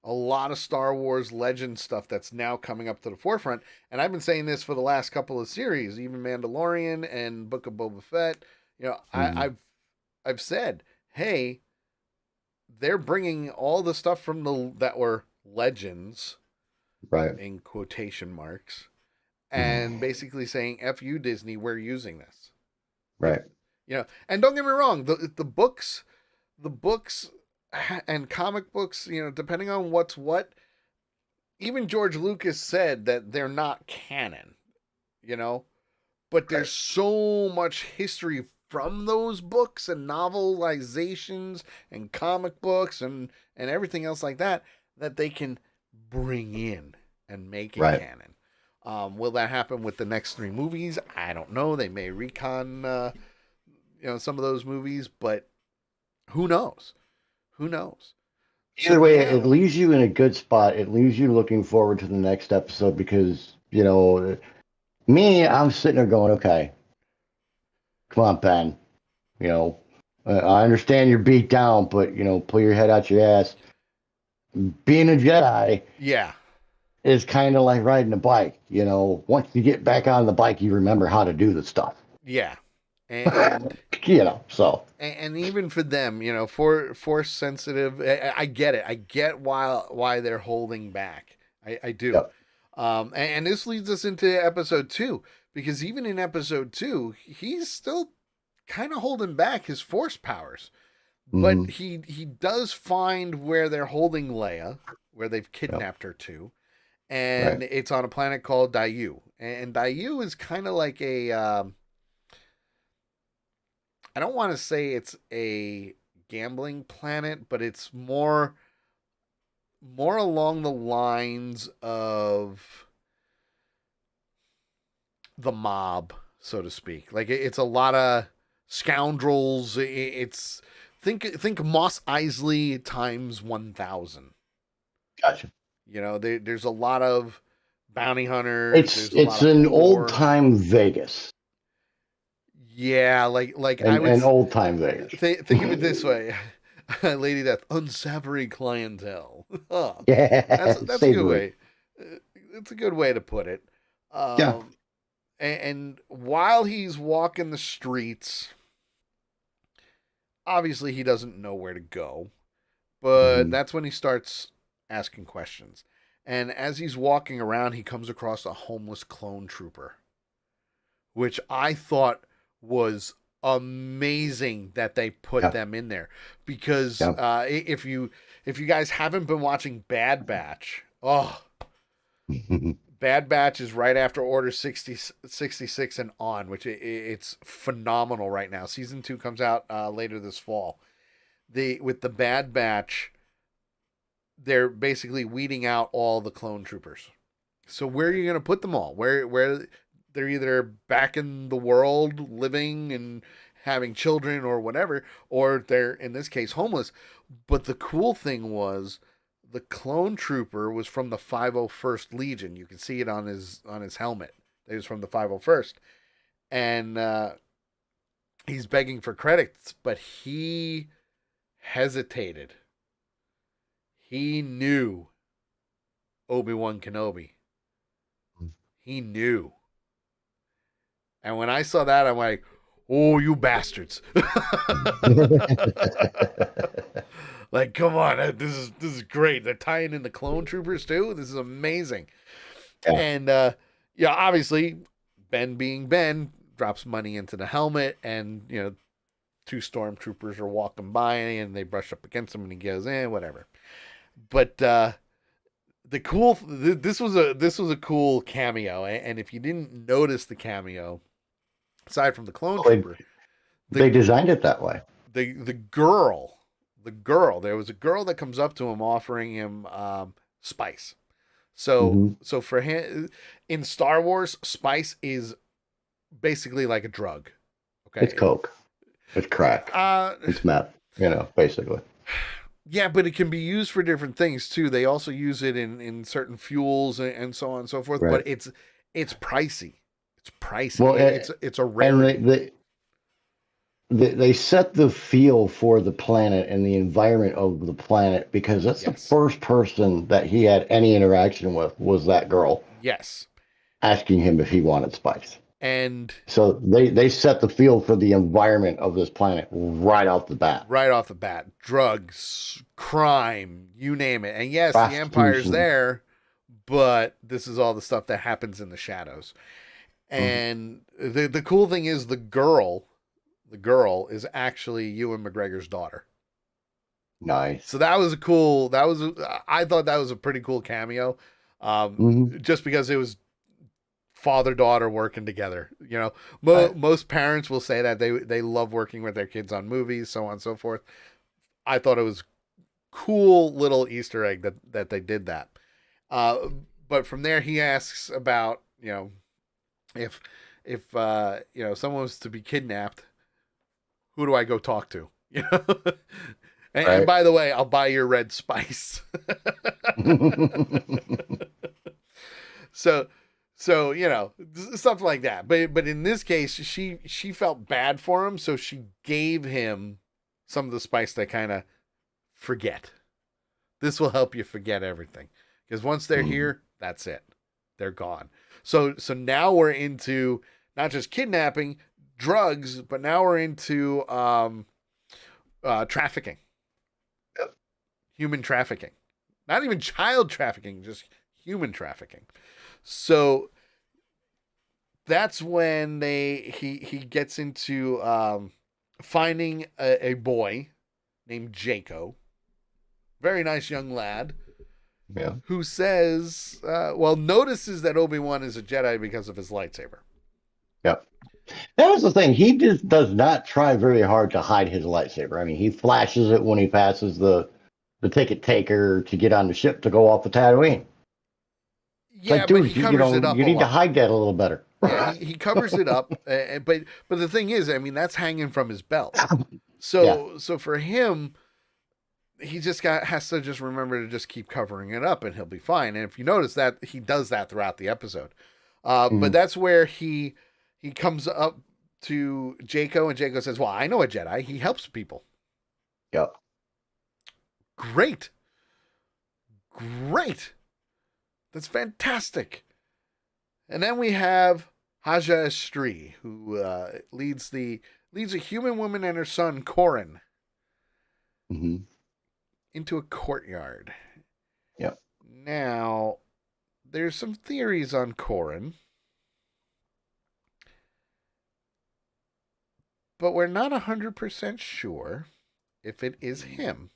A lot of Star Wars legend stuff that's now coming up to the forefront. And I've been saying this for the last couple of series, even Mandalorian and Book of Boba Fett. Mhm. I've said, hey, they're bringing all the stuff from the that were legends Right. in quotation marks, and Mhm. basically saying, "F you, Disney, we're using this." Like, Right. and don't get me wrong, the books and comic books, depending on what's what, even George Lucas said that they're not canon, you know, but Right. there's so much history from those books and novelizations and comic books and everything else like that that they can bring in and make it Right. canon. Will that happen with the next 3 movies? I don't know. They may recon, some of those movies, but who knows? Who knows? So Either way, it now, leaves you in a good spot. It leaves you looking forward to the next episode because, me, I'm sitting there going, okay, come on, Ben. You know, I understand you're beat down, but, pull your head out your ass. Being a Jedi yeah, is kind of like riding a bike. Once you get back on the bike, you remember how to do the stuff. yeah, and So. and even for them, for force sensitive, I get it. I get why they're holding back. I do. Yep. And this leads us into episode 2 because even in episode 2, he's still kind of holding back his force powers, but Hmm. he does find where they're holding Leia, where they've Yep. kidnapped her to, and Right. it's on a planet called Dayu. And Dayu is kind of like I don't want to say it's a gambling planet, but it's more along the lines of the mob, so to speak. Like it's a lot of scoundrels. It's think Moss Isley times 1,000. Gotcha. There's a lot of bounty hunters. It's There's a lot it's of an old poor. time Vegas, Yeah, like I and would an old time Vegas. think of it this way. Lady Death, unsavory clientele. Huh. That's Yeah, that's a good savory. way. It's a good way to put it. Yeah. Um, and while he's walking the streets, obviously he doesn't know where to go. But Hmm. that's when he starts asking questions. And as he's walking around, he comes across a homeless clone trooper, which I thought was amazing that they put Yeah. them in there because Yeah. if you guys haven't been watching Bad Batch, Bad Batch is right after Order 66 and on, which it's phenomenal right now. Season 2 comes out later this fall. With the Bad Batch, they're basically weeding out all the clone troopers. So where are you going to put them all? Where they're either back in the world living and having children or whatever, or they're in this case homeless. But the cool thing was the clone trooper was from the 501st Legion. You can see it on his helmet. It was from the 501st, and he's begging for credits, but he hesitated. He knew Obi-Wan Kenobi. He knew. And when I saw that, I'm like, oh, you bastards. Like, come on, this is great. They're tying in the clone troopers too. This is amazing. Yeah. And yeah, obviously, Ben being Ben drops money into the helmet, and two stormtroopers are walking by, and they brush up against him, and he goes, whatever. But this was a cool cameo, and if you didn't notice the cameo, aside from the clone trooper, they designed it that way. The girl, there was a girl that comes up to him offering him spice. So for him in Star Wars, spice is basically like a drug. Okay, it's coke, it's crack, it's meth. Basically. Yeah, but it can be used for different things too. They also use it in certain fuels and so on and so forth. Right. But it's pricey. It's pricey. Well, it's a rarity. And they set the feel for the planet and the environment of the planet, because that's the first person that he had any interaction with was that girl. Yes. Asking him if he wanted spice. And so they set the feel for the environment of this planet right off the bat. Right off the bat. Drugs, crime, you name it. And yes, the Empire's there, but this is all the stuff that happens in the shadows. And the cool thing is the girl is actually Ewan McGregor's daughter. Nice. So that was I thought that was a pretty cool cameo. Just because it was father-daughter working together. Most parents will say that they love working with their kids on movies, so on and so forth. I thought it was cool little Easter egg that they did that. But from there he asks about, if someone was to be kidnapped, who do I go talk to? And by the way, I'll buy your red spice. So stuff like that. But in this case, she felt bad for him, so she gave him some of the spice that kind of forget. This will help you forget everything, because once they're here, that's it. They're gone. So now we're into not just kidnapping, drugs, but now we're into trafficking. Yep. Human trafficking. Not even child trafficking, just human trafficking. So that's when he gets into finding a boy named Jaco. Very nice young lad. Yeah. Who says, notices that Obi-Wan is a Jedi because of his lightsaber. Yep. That was the thing. He just does not try very hard to hide his lightsaber. I mean, he flashes it when he passes the ticket taker to get on the ship to go off the Tatooine. Yeah, like, dude, but he covers it up. You need to hide that a little better. Yeah, he covers it up. But the thing is, I mean, that's hanging from his belt. So for him, he just has to just remember to just keep covering it up, and he'll be fine. And if you notice that, he does that throughout the episode. But that's where he comes up to Jaco, and Jaco says, "Well, I know a Jedi. He helps people." Yep. Great. That's fantastic. And then we have Haja Estri, who leads a human woman and her son, Corrin, into a courtyard. Yep. Now, there's some theories on Corrin, but we're not 100% sure if it is him.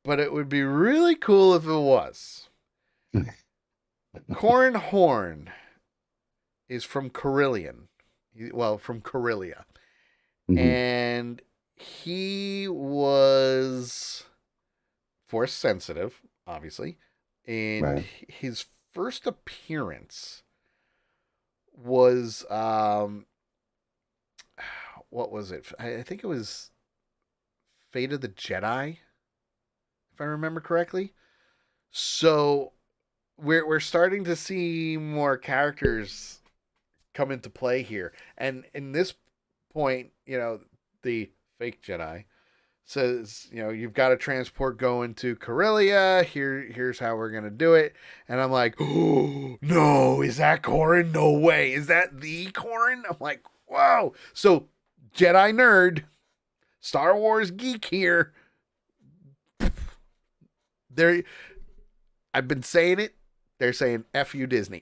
But it would be really cool if it was. Corrin Horn is from Carillion. From Corellia. And he was force sensitive, obviously. And his first appearance was, what was it? I think it was Fate of the Jedi, if I remember correctly. So we're starting to see more characters come into play here. And in this point, the fake Jedi says, you've got a transport going to Corellia. Here's how we're gonna do it. And I'm like, oh no, is that Corrin? No way. Is that the Corrin? I'm like, whoa. So Jedi nerd, Star Wars geek here. There, I've been saying it. They're saying F you Disney.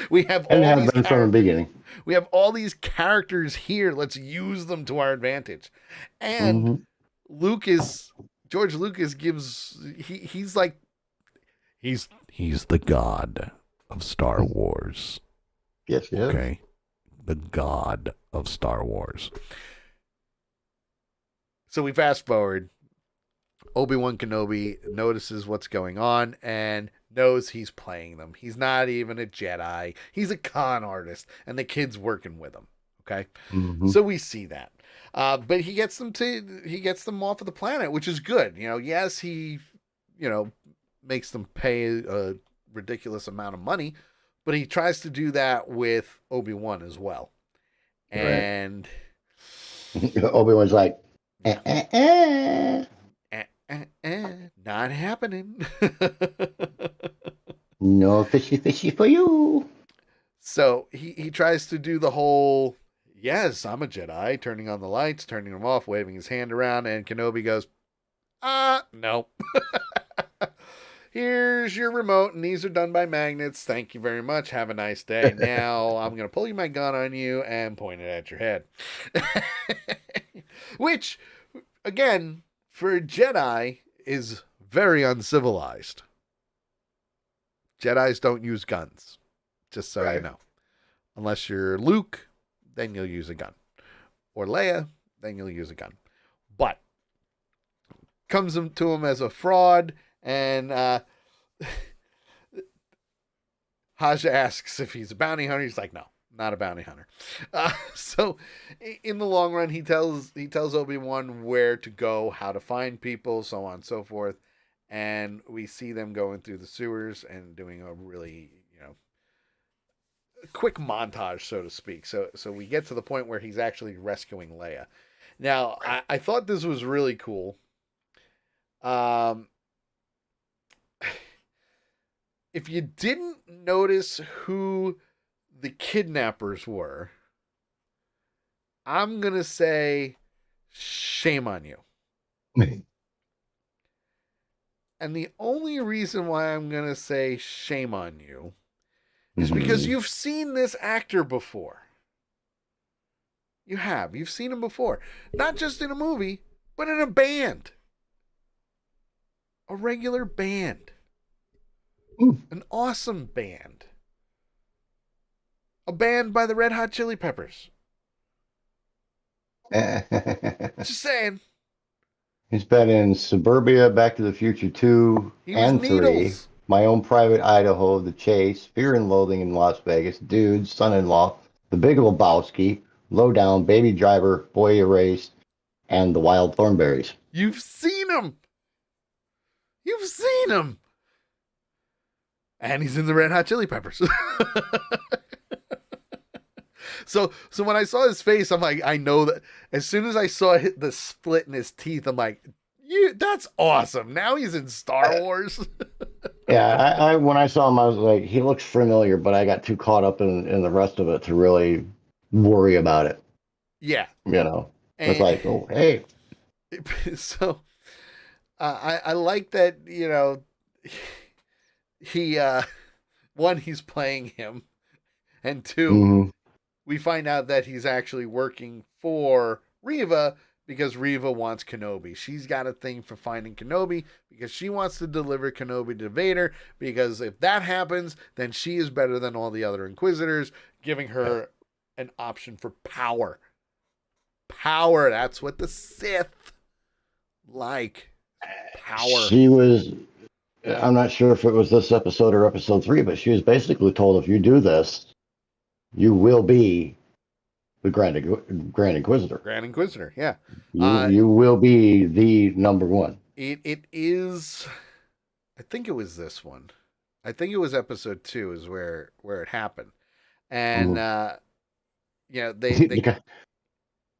We have And all have these been from the beginning. We have all these characters here. Let's use them to our advantage. And George Lucas gives he's like he's the god of Star Wars. Yes, yes. Okay. The god of Star Wars. So we fast forward. Obi-Wan Kenobi notices what's going on and knows he's playing them. He's not even a Jedi. He's a con artist, and the kid's working with him. Okay, so we see that, but he gets them off of the planet, which is good. Yes, he, makes them pay a ridiculous amount of money, but he tries to do that with Obi-Wan as well, and Obi-Wan's like, not happening. No fishy for you. So he tries to do the whole, yes, I'm a Jedi, turning on the lights, turning them off, waving his hand around, and Kenobi goes, no. Here's your remote, and these are done by magnets. Thank you very much. Have a nice day. Now I'm going to pull my gun on you and point it at your head. Which, again, for a Jedi, is very uncivilized. Jedis don't use guns, just so you know. Unless you're Luke, then you'll use a gun. Or Leia, then you'll use a gun. But comes to him as a fraud, and Haja asks if he's a bounty hunter. He's like, no, not a bounty hunter. So in the long run, he tells Obi-Wan where to go, how to find people, so on and so forth. And we see them going through the sewers and doing a really, quick montage, so to speak. So we get to the point where he's actually rescuing Leia. Now, I thought this was really cool. If you didn't notice who the kidnappers were, I'm going to say shame on you. And the only reason why I'm going to say shame on you is because you've seen this actor before. You have. You've seen him before. Not just in a movie, but in a band. A regular band. An awesome band. A band by the Red Hot Chili Peppers. Just saying. He's been in Suburbia, Back to the Future 2 and 3, Needles. My Own Private Idaho, The Chase, Fear and Loathing in Las Vegas, Dude, Son-in-Law, The Big Lebowski, Lowdown, Baby Driver, Boy Erased, and The Wild Thornberrys. You've seen him. You've seen him. And he's in the Red Hot Chili Peppers. So when I saw his face, I'm like, I know that. As soon as I saw the split in his teeth, I'm like, that's awesome. Now he's in Star Wars. Yeah, I when I saw him, I was like, he looks familiar, but I got too caught up in the rest of it to really worry about it. Yeah. It's like, oh, hey. So I like that, he, one, he's playing him, and two, we find out that he's actually working for Reva because Reva wants Kenobi. She's got a thing for finding Kenobi because she wants to deliver Kenobi to Vader, because if that happens, then she is better than all the other Inquisitors, giving her an option for power. Power, that's what the Sith like. Power. She was, I'm not sure if it was this episode or episode 3, but she was basically told, if you do this, you will be the Grand Inquisitor. Grand Inquisitor, yeah. You will be the number one. It is, I think it was this one. I think it was episode 2 is where it happened. And, they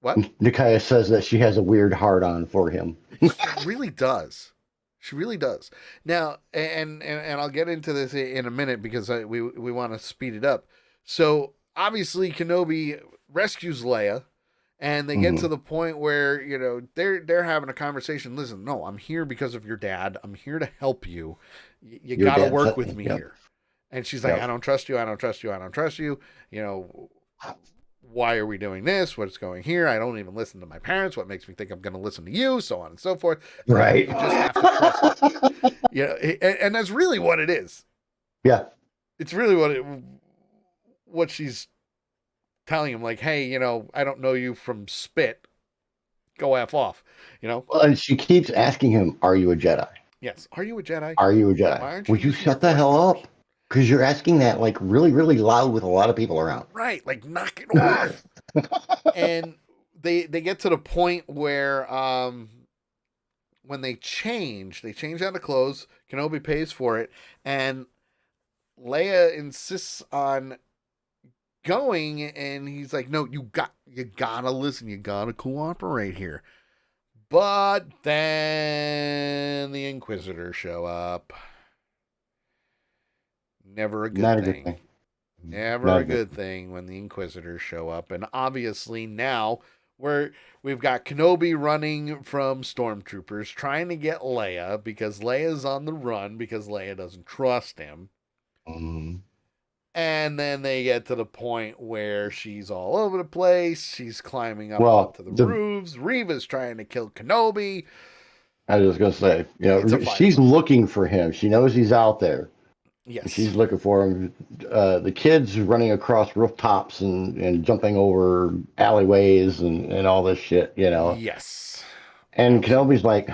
what? What? Nakia says that she has a weird hard on for him. She really does. She really does. Now, and I'll get into this in a minute because we want to speed it up. So obviously, Kenobi rescues Leia, and they get Hmm. to the point where they're having a conversation. Listen, no, I'm here because of your dad. I'm here to help you. You Your got to dad work with said, me yep, here. And she's like, I yep. don't trust you. I don't trust you. I don't trust you. You know, why are we doing this? What's going here? I don't even listen to my parents. What makes me think I'm going to listen to you? So on and so forth. It's like, Right. you just have to trust me. And that's really what it is. Yeah. It's really what she's telling him. Like, hey, I don't know you from spit. Go F off. Well, and she keeps asking him, "Are you a Jedi? Yes. Are you a Jedi? Are you a Jedi? Why aren't you Would you using your shut the force hell powers? up? Because you're asking that like really, really loud with a lot of people around." Right. Like, knock it off. And they get to the point where when they change out of clothes. Kenobi pays for it, and Leia insists on going, and he's like, "No, you gotta listen. You gotta cooperate here." But then the Inquisitors show up. Never a good Not a good thing. thing. Never Not a a good good thing when the Inquisitors show up, and obviously now we've got Kenobi running from stormtroopers, trying to get Leia because Leia's on the run because Leia doesn't trust him. thing. And then they get to the point where she's all over the place. She's climbing up Well, onto the roofs. Reva's trying to kill Kenobi. I was going to say, It's a she's firefight. looking for him. She knows he's out there. Yes. She's looking for him. The kids running across rooftops and jumping over alleyways and all this shit. Yes. And Kenobi's Absolutely. like,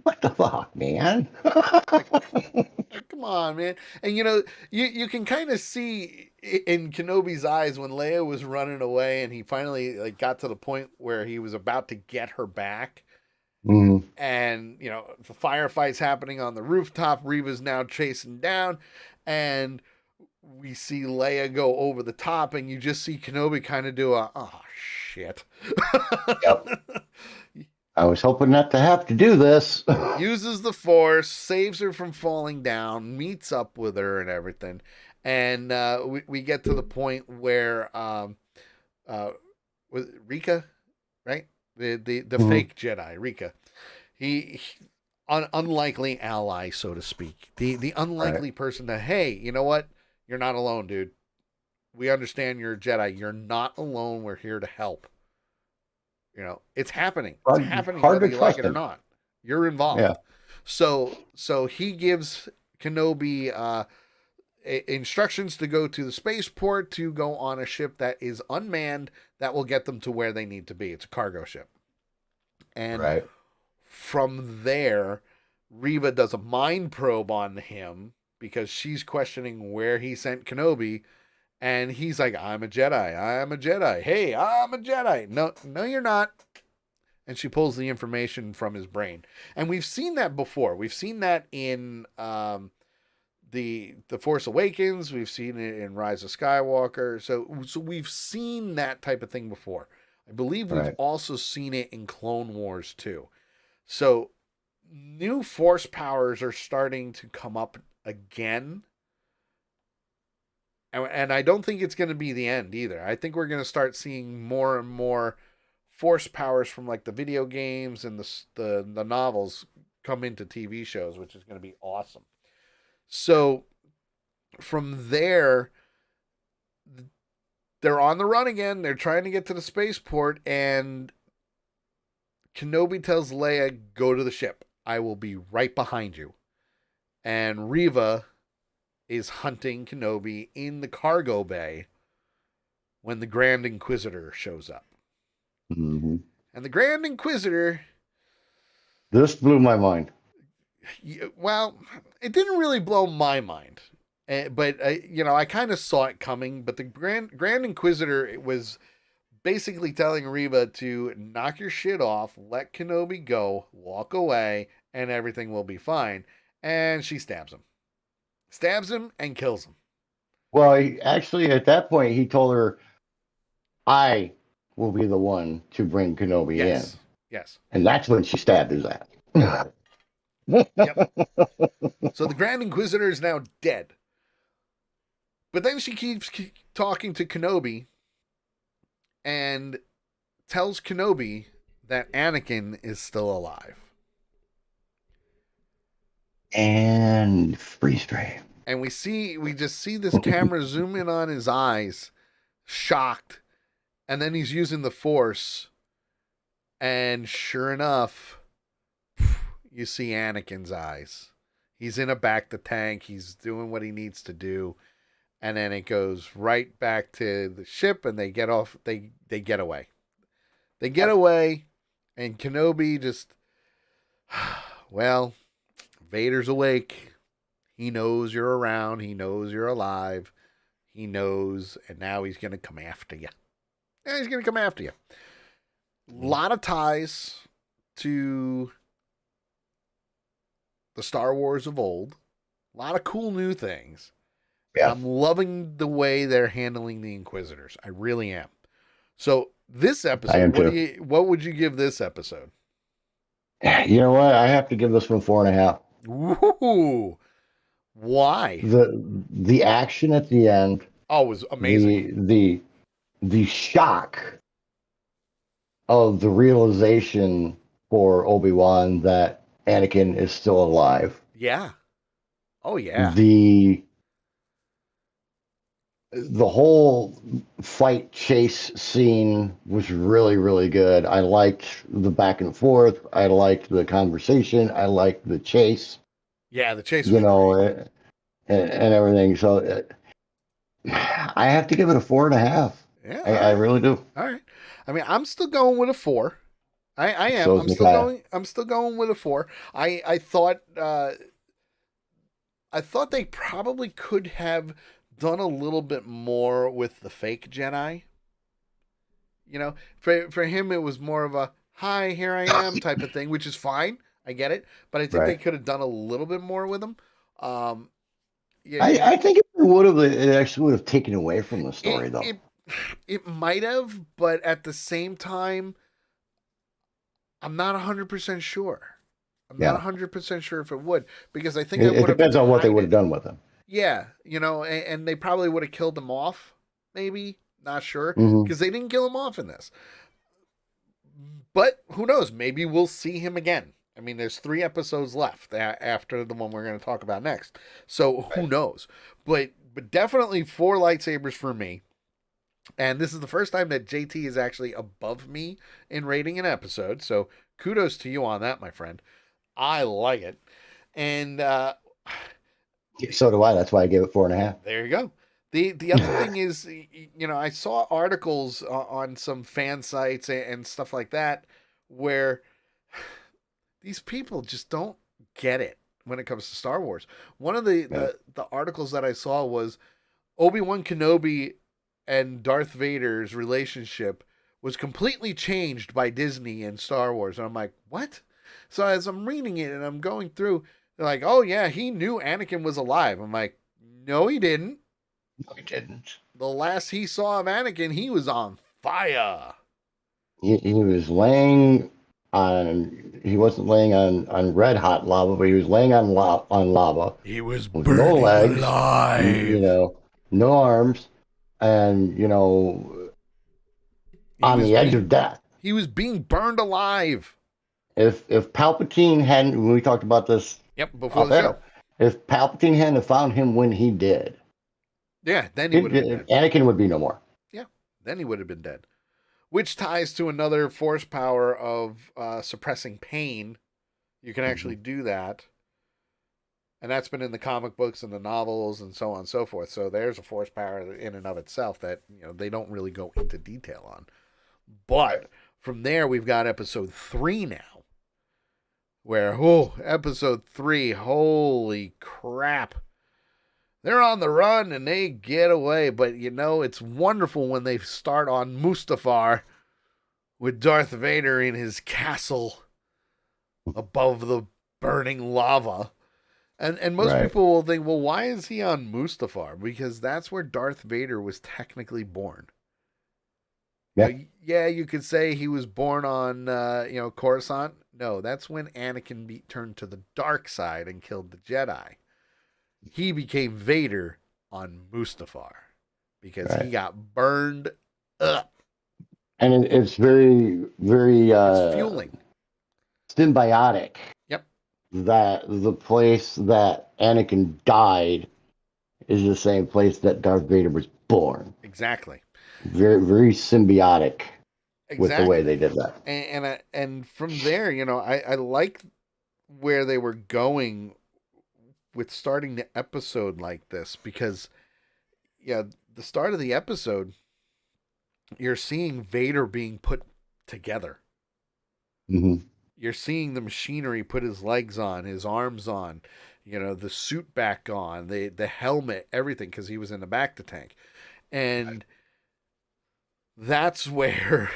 "What the fuck, man?" Like, come on, man. And you can kind of see in Kenobi's eyes when Leia was running away and he finally like got to the point where he was about to get her back. Mm, And the firefights happening on the rooftop. Reva's now chasing down, and we see Leia go over the top, and you just see Kenobi kind of do a oh shit. yep. I was hoping not to have to do this. Uses the force, saves her from falling down, meets up with her and everything, and we get to the point where uh, was it Rika, right? The Mhm. fake Jedi Rika. He unlikely ally, so to speak. The Right. unlikely person that, hey, you know what? You're not alone, dude. We understand you're a Jedi. You're not alone. We're here to help. It's happening. It's happening Hard whether to you like trust it or him. not. You're Yeah. involved. So he gives Kenobi instructions to go to the spaceport to go on a ship that is unmanned that will get them to where they need to be. It's a cargo ship. And Right. from there, Reva does a mind probe on him because she's questioning where he sent Kenobi. And he's like, I'm a Jedi. I'm a Jedi. Hey, I'm a Jedi. No, no, you're not. And she pulls the information from his brain. And we've seen that before. We've seen that in the Force Awakens. We've seen it in Rise of Skywalker. So we've seen that type of thing before. I believe we've Right. also seen it in Clone Wars too. So new force powers are starting to come up again. And I don't think it's going to be the end either. I think we're going to start seeing more and more force powers from like the video games and the novels come into TV shows, which is going to be awesome. So from there, they're on the run again. They're trying to get to the spaceport, and Kenobi tells Leia, "Go to the ship. I will be right behind you." And Reva is hunting Kenobi in the cargo bay when the Grand Inquisitor shows up. Hmm. And the Grand Inquisitor, This blew my mind. well, it didn't really blow my mind. But I kind of saw it coming. But the Grand Inquisitor was basically telling Reva to knock your shit off, let Kenobi go, walk away, and everything will be fine. And she stabs him, and kills him. Well, actually, at that point, he told her, "I will be the one to bring Kenobi in. Yes. And that's when she stabbed his ass. Yep. So the Grand Inquisitor is now dead. But then she keeps talking to Kenobi and tells Kenobi that Anakin is still alive. And freeze frame. And we just see this camera zoom in on his eyes, shocked, and then he's using the Force, and sure enough, you see Anakin's eyes. He's in a bacta tank. He's doing what he needs to do, and then it goes right back to the ship, and they get off. They get away. They get away, and Kenobi just, well, Vader's awake. He knows you're around. He knows you're alive. He knows, and now he's going to come after you. Yeah, he's going to come after you. A lot of ties to the Star Wars of old. A lot of cool new things. Yeah. I'm loving the way they're handling the Inquisitors. I really am. So this episode, what would you give this episode? You know what? I have to give this one 4.5. Ooh. Why? The action at the end. Oh, it was amazing. The shock of the realization for Obi-Wan that Anakin is still alive. Yeah. Oh yeah. The whole fight chase scene was really, really good. I liked the back and forth. I liked the conversation. I liked the chase. Yeah, the chase was great. And everything. So I have to give it a 4.5. Yeah, I really do. All right. I mean, I'm still going with a 4. I am. So I'm still going with a 4. I thought they probably could have done a little bit more with the fake Jedi. You know, for him it was more of a hi, here I am type of thing, which is fine. I get it, but I think they could have done a little bit more with him. I think it would have. It actually would have taken away from the story, though. It might have, but at the same time, I'm not 100% sure. I'm not 100% sure if it would, because I think it depends on what they would have done with him. Yeah, you know, and they probably would have killed him off. Maybe, not sure, because they didn't kill him off in this. But who knows? Maybe we'll see him again. I mean, there's 3 episodes left after the one we're going to talk about next. So who knows? But definitely 4 lightsabers for me. And this is the first time that JT is actually above me in rating an episode. So kudos to you on that, my friend. I like it. And so do I. That's why I gave it 4.5. There you go. The other thing is, you know, I saw articles on some fan sites and stuff like that where these people just don't get it when it comes to Star Wars. One of the articles that I saw was Obi-Wan Kenobi and Darth Vader's relationship was completely changed by Disney and Star Wars. And I'm like, what? So as I'm reading it and I'm going through, they're like, oh yeah, he knew Anakin was alive. I'm like, no, he didn't. No, he didn't. The last he saw of Anakin, he was on fire. He was laying on. He wasn't laying on red hot lava, but he was laying on lava. He was with burning no legs, alive. You know, no arms, and you know, on the edge of death. He was being burned alive. If Palpatine hadn't, when we talked about this, before the show, if Palpatine hadn't found him when he did, then he would have been dead. Anakin would be no more. Yeah, then he would have been dead. Which ties to another force power of suppressing pain. You can actually do that. And that's been in the comic books and the novels and so on and so forth. So there's a force power in and of itself that, you know, they don't really go into detail on. But from there, we've got episode 3 now. Where, episode 3, holy crap. They're on the run and they get away. But, you know, it's wonderful when they start on Mustafar with Darth Vader in his castle above the burning lava. And most people will think, well, why is he on Mustafar? Because that's where Darth Vader was technically born. Yeah. Yeah, you could say he was born on, Coruscant. No, that's when Anakin turned to the dark side and killed the Jedi. He became Vader on Mustafar because he Right. got burned up. And it's very, very It's fueling. symbiotic Yep, that the place that Anakin died is the same place that Darth Vader was born. exactly. Very, very symbiotic with the way Exactly. they did that. And from there, I like where they were going with starting the episode like this because yeah, the start of the episode, you're seeing Vader being put together. Hmm. You're seeing the machinery put his legs on, his arms on, the suit back on, the helmet, everything, because he was in the back to tank. And that's where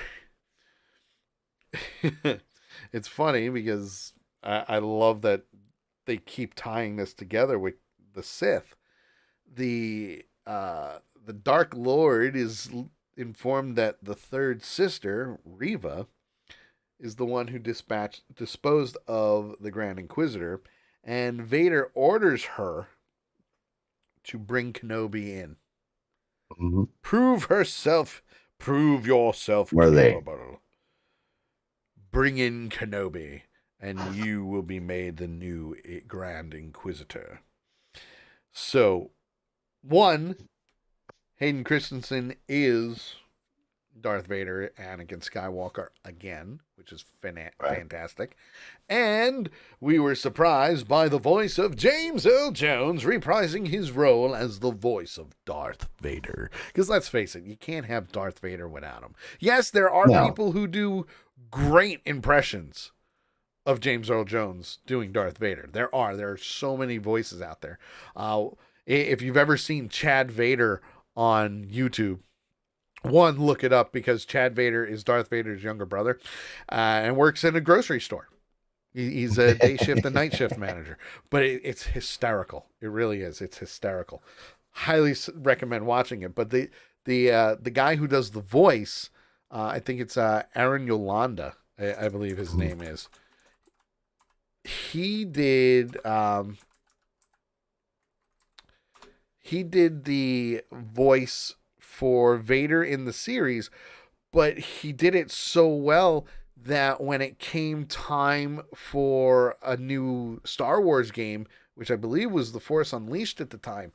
it's funny because I love that they keep tying this together with the Sith. The Dark Lord is informed that the third sister, Reva, is the one who disposed of the Grand Inquisitor, and Vader orders her to bring Kenobi in. Hmm. Prove yourself Were they? capable. Bring in Kenobi, and you will be made the new Grand Inquisitor. So, one, Hayden Christensen is Darth Vader, Anakin Skywalker again, which is fantastic. And we were surprised by the voice of James Earl Jones reprising his role as the voice of Darth Vader. Because let's face it, you can't have Darth Vader without him. Yes, there are No. people who do great impressions of James Earl Jones doing Darth Vader. There are so many voices out there. If you've ever seen Chad Vader on YouTube, one, look it up because Chad Vader is Darth Vader's younger brother and works in a grocery store. He's a day shift and night shift manager, but it's hysterical. It really is. It's hysterical. Highly recommend watching it. But the guy who does the voice, I think it's Aaron Yolanda, I believe his name is. He did the voice for Vader in the series, but he did it so well that when it came time for a new Star Wars game, which I believe was The Force Unleashed at the time,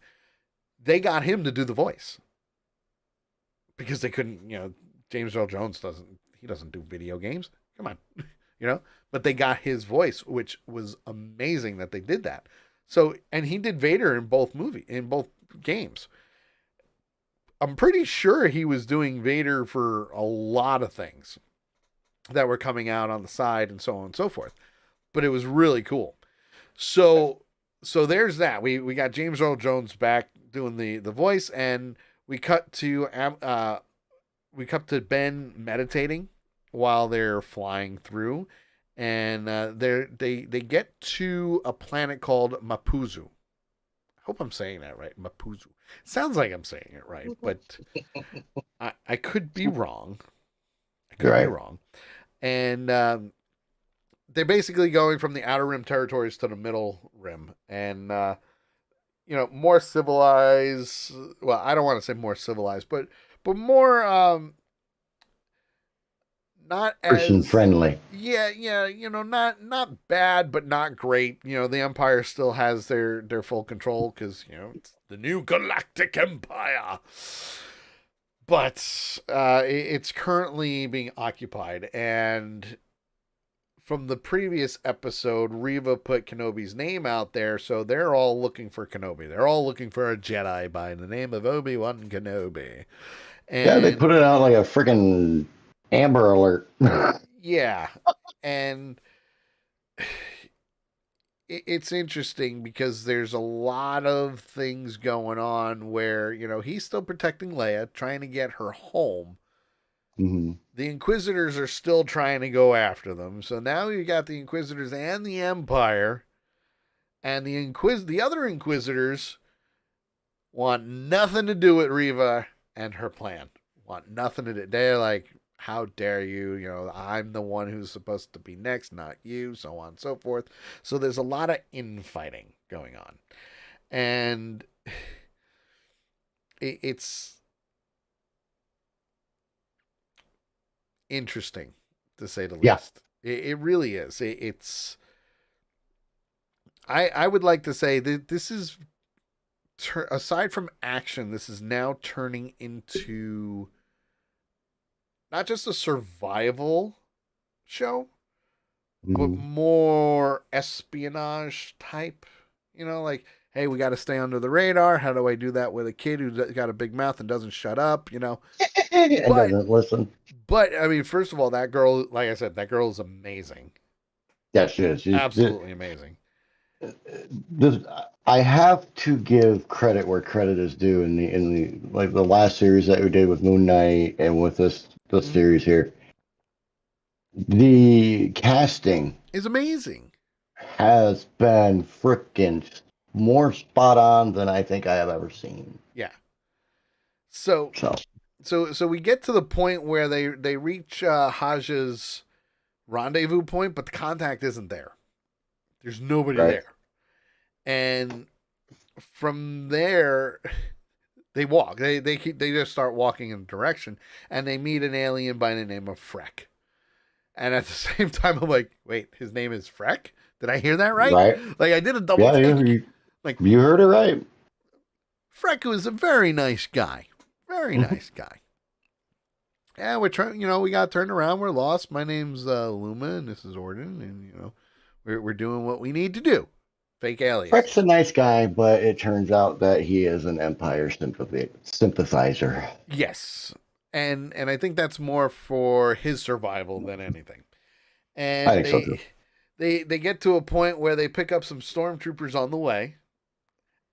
they got him to do the voice because they couldn't, James Earl Jones doesn't do video games. Come on, but they got his voice, which was amazing that they did that. So, and he did Vader in both games. I'm pretty sure he was doing Vader for a lot of things that were coming out on the side and so on and so forth. But it was really cool. So there's that. We got James Earl Jones back doing the voice, and we cut to Ben meditating while they're flying through, and they get to a planet called Mapuzu. Hope I'm saying that right. Mapuzu. Sounds like I'm saying it right, but I could be wrong. Be wrong. And they're basically going from the outer rim territories to the middle rim, and more civilized. Well, I don't want to say more civilized, but more not Person as friendly. yeah, not bad, but not great. The Empire still has their full control because it's the new Galactic Empire. But it's currently being occupied, and from the previous episode, Reva put Kenobi's name out there, so they're all looking for Kenobi. They're all looking for a Jedi by the name of Obi-Wan Kenobi. And yeah, they put it out like a freaking Amber Alert. yeah, and it's interesting because there's a lot of things going on where he's still protecting Leia, trying to get her home. Mm-hmm. The Inquisitors are still trying to go after them, so now you got the Inquisitors and the Empire, and the other Inquisitors want nothing to do with Reva and her plan want nothing to do. They're like, how dare you? You know, I'm the one who's supposed to be next, not you, so on and so forth. So there's a lot of infighting going on. And it's interesting, to say the Yeah. least. It really is. It's. I would like to say that this is, aside from action, this is now turning into not just a survival show, but Mhm. more espionage type. You know, like, hey, we got to stay under the radar. How do I do that with a kid who's got a big mouth and doesn't shut up? You know, And but doesn't listen. I mean, first of all, that girl, like I said, that girl is amazing, Yeah, she is. absolutely amazing. This, I have to give credit where credit is due in the like the last series that we did with Moon Knight and with this Mm-hmm. series here. The casting Is amazing. has been freaking more spot on than I think I have ever seen. Yeah. So So, so we get to the point where they reach Haja's rendezvous point, but the contact isn't there. There's nobody right, there, and from there they walk. They just start walking in a direction, and they meet an alien by the name of Freck. And at the same time, I'm like, wait, his name is Freck? Did I hear that right? right, Like, I did a double yeah, take. Like, you heard it right. Freck was a very nice guy. Very Mhm. nice guy. Yeah, we're trying, we got turned around. We're lost. My name's Luma, and this is Orden, and, we're doing what we need to do. Fake Breck's a aliases. nice guy, but it turns out that he is an Empire sympathizer. Yes. And I think that's more for his survival than anything. I And think so too. they get to a point where they pick up some stormtroopers on the way,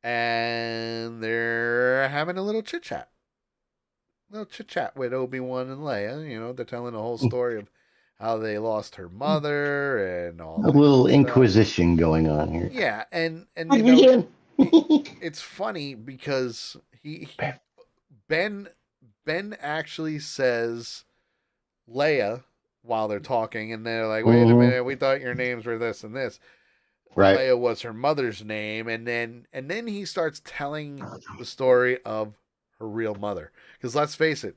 and they're having a little chit chat. Little chit chat with Obi-Wan and Leia. They're telling the whole story of how they lost her mother and all A that little good stuff. inquisition going on here. Yeah, and Again. it, it's funny because Ben Ben actually says Leia while they're talking, and they're like, "Wait a Mhm. minute, we thought your names were this and this." Right. Leia was her mother's name, and then he starts telling the story of her real mother. Because let's face it,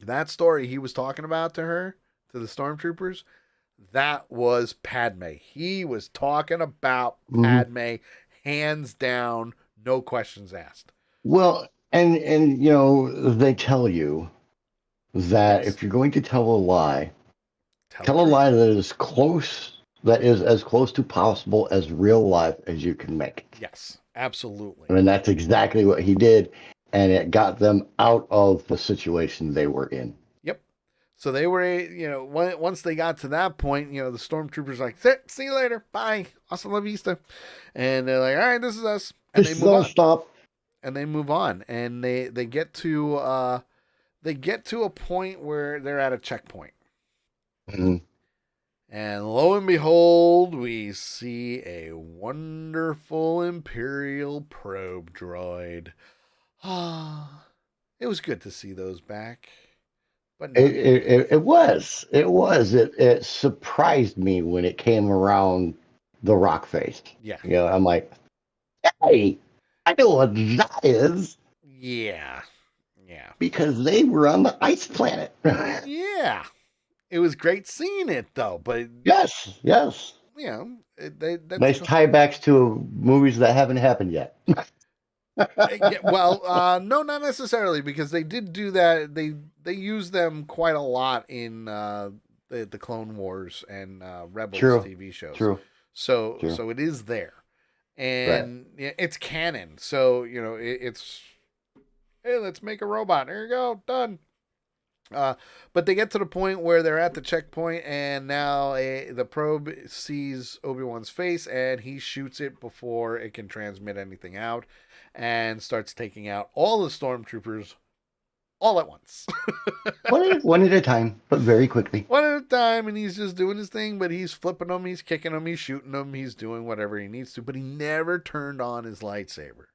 that story he was talking about to her, to the stormtroopers, that was Padme. He was talking about Mhm. Padme, hands down, no questions asked. Well, and they tell you that Yes, if you're going to tell the tell a truth. lie that is as close to possible as real life as you can make. Yes, absolutely. And that's exactly what he did, and it got them out of the situation they were in. Yep. So they were, once they got to that point, the stormtroopers like, see you later, bye, hasta la vista, and they're like, all right, this is us, and they Just move don't on, stop. and they get to a point where they're at a checkpoint, Mhm. and lo and behold, we see a wonderful Imperial probe droid. Ah, it was good to see those back, but not really. It surprised me when it came around the rock face. Yeah. I'm like, hey, I know what that is Yeah. Yeah. because they were on the ice planet. Yeah. It was great seeing it though, but Yes, yes. that's Nice tiebacks to movies that haven't happened yet. yeah, well, no, not necessarily because they did do that. They use them quite a lot in the Clone Wars and Rebels True, TV shows. true, true. So it is there, Right. and it's canon. So it's, hey, let's make a robot. Here you go, done. But they get to the point where they're at the checkpoint, and now the probe sees Obi-Wan's face, and he shoots it before it can transmit anything out, and starts taking out all the stormtroopers all at once. One at a time, but very quickly. One at a time, and he's just doing his thing, but he's flipping them, he's kicking them, he's shooting them, he's doing whatever he needs to, but he never turned on his lightsaber.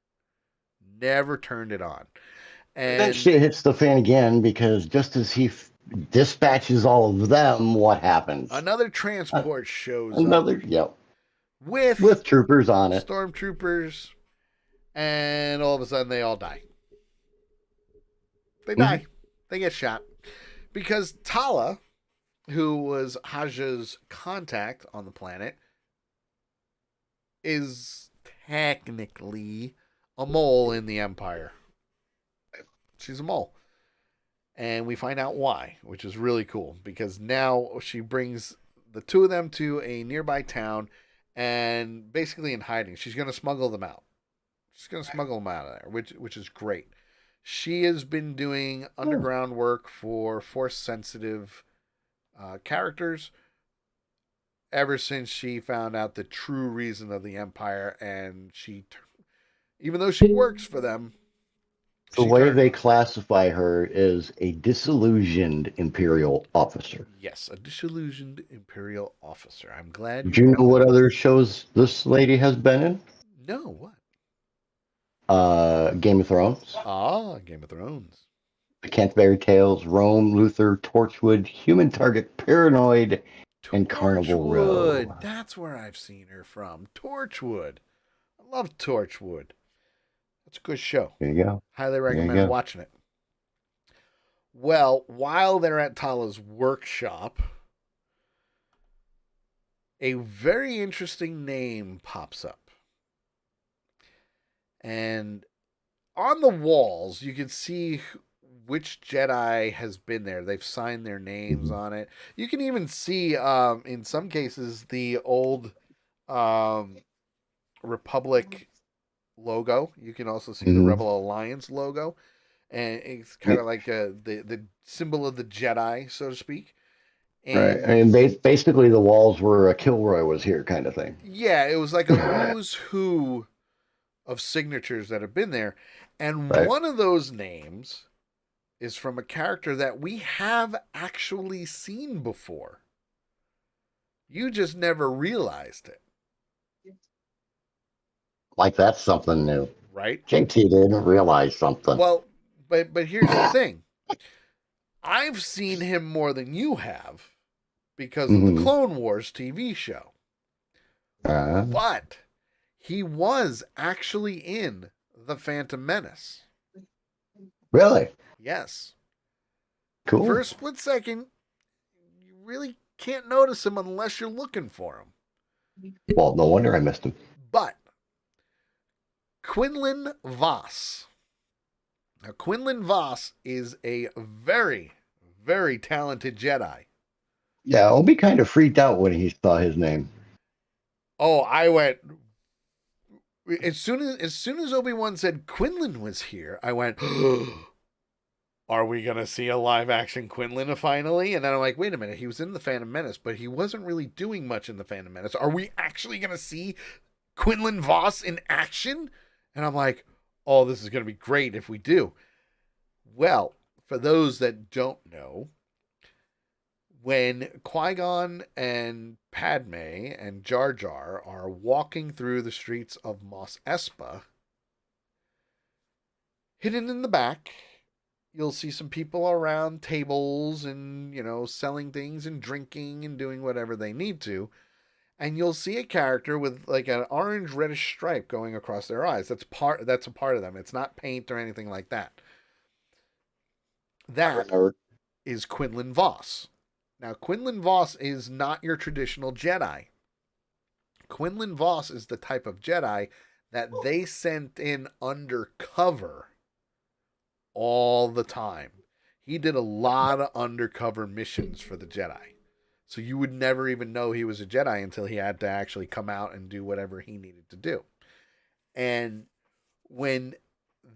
Never turned it on. Then And shit hits the fan again because just as he dispatches all of them, what happens? another Uh, transport shows up Another, yep, with with troopers on it. stormtroopers, and all of a sudden they all die. They Mhm. die. They get shot. Because Tala, who was Haja's contact on the planet, is technically a mole in the Empire. She's a mole. And we find out why, which is really cool because now she brings the two of them to a nearby town and basically in hiding. She's going to smuggle them out. She's going to smuggle them out of there, which is great. She has been doing Oh, underground work for force sensitive characters ever since she found out the true reason of the Empire, and even though she works for them, the she way turned they on them. classify her is a disillusioned Imperial officer. Yes, a disillusioned Imperial officer. I'm glad you Do you know brought that what up. other shows this lady has been in? No, what? Game of Thrones, Ah, Game of Thrones. The Canterbury Tales, Rome, Luther, Torchwood, Human Target, Paranoid, and Carnival Row. Torchwood. That's where I've seen her from. Torchwood. I love Torchwood. That's a good show. There you go. Highly There you recommend go. watching it. Well, while they're at Tala's workshop, a very interesting name pops up. And on the walls, you can see which Jedi has been there. They've signed their names Mhm. on it. You can even see, in some cases, the old um, Republic logo. You can also see the Mhm. Rebel Alliance logo, and it's kind of like the symbol of the Jedi, so to speak. Right. And I mean, basically, the walls were a Kilroy was here kind of thing. yeah, it was like a who's who of signatures that have been there, and Right. one of those names is from a character that we have actually seen before. You just never realized it, Like that's something new. right? JT didn't realize something. Well, but here's the thing. I've seen him more than you have because of the Hmm. Clone Wars TV show. Uh, But he was actually in The Phantom Menace. really? Yes. For Cool. a split second, you really can't notice him unless you're looking for him. Well, no wonder I missed him. But Quinlan Voss. Now, Quinlan Voss is a very, very talented Jedi. Yeah, Obi kind of freaked out when he saw his name. Oh, I went as soon as Obi-Wan said Quinlan was here, I went, are we gonna see a live action Quinlan finally? And then I'm like, wait a minute, he was in the Phantom Menace, but he wasn't really doing much in the Phantom Menace. Are we actually gonna see Quinlan Voss in action? And I'm like, oh, this is gonna be great if we do. Well, for those that don't know, when Qui-Gon and Padme and Jar Jar are walking through the streets of Mos Espa, hidden in the back, you'll see some people around tables and, selling things and drinking and doing whatever they need to. And you'll see a character with like an orange reddish stripe going across their eyes. That's a part of them. It's not paint or anything like that. I That remember. is Quinlan Voss. Now, Quinlan Voss is not your traditional Jedi. Quinlan Voss is the type of Jedi that they sent in undercover all the time. He did a lot of undercover missions for the Jedi. So you would never even know he was a Jedi until he had to actually come out and do whatever he needed to do. And when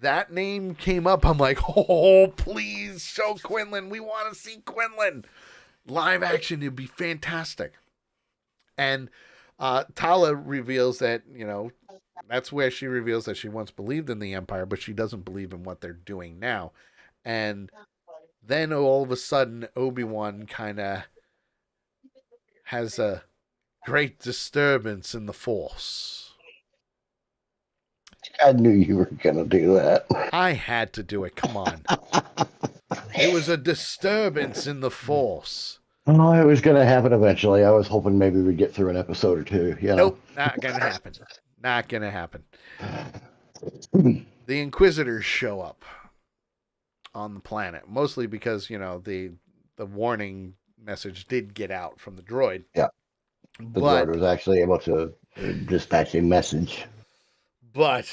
that name came up, I'm like, oh, please show Quinlan. We want to see Quinlan. Live action, it'd be fantastic. And Tala reveals that, that's where she reveals that she once believed in the Empire, but she doesn't believe in what they're doing now. And then all of a sudden, Obi-Wan kind of has a great disturbance in the Force. I knew you were going to do that. I had to do it. Come on. It was a disturbance in the Force. Oh, it was going to happen eventually. I was hoping maybe we'd get through an episode or two. Nope, not gonna happen. Not gonna happen. The Inquisitors show up on the planet, mostly because, the warning message did get out from the droid. Yeah. The droid was actually able to dispatch a message. But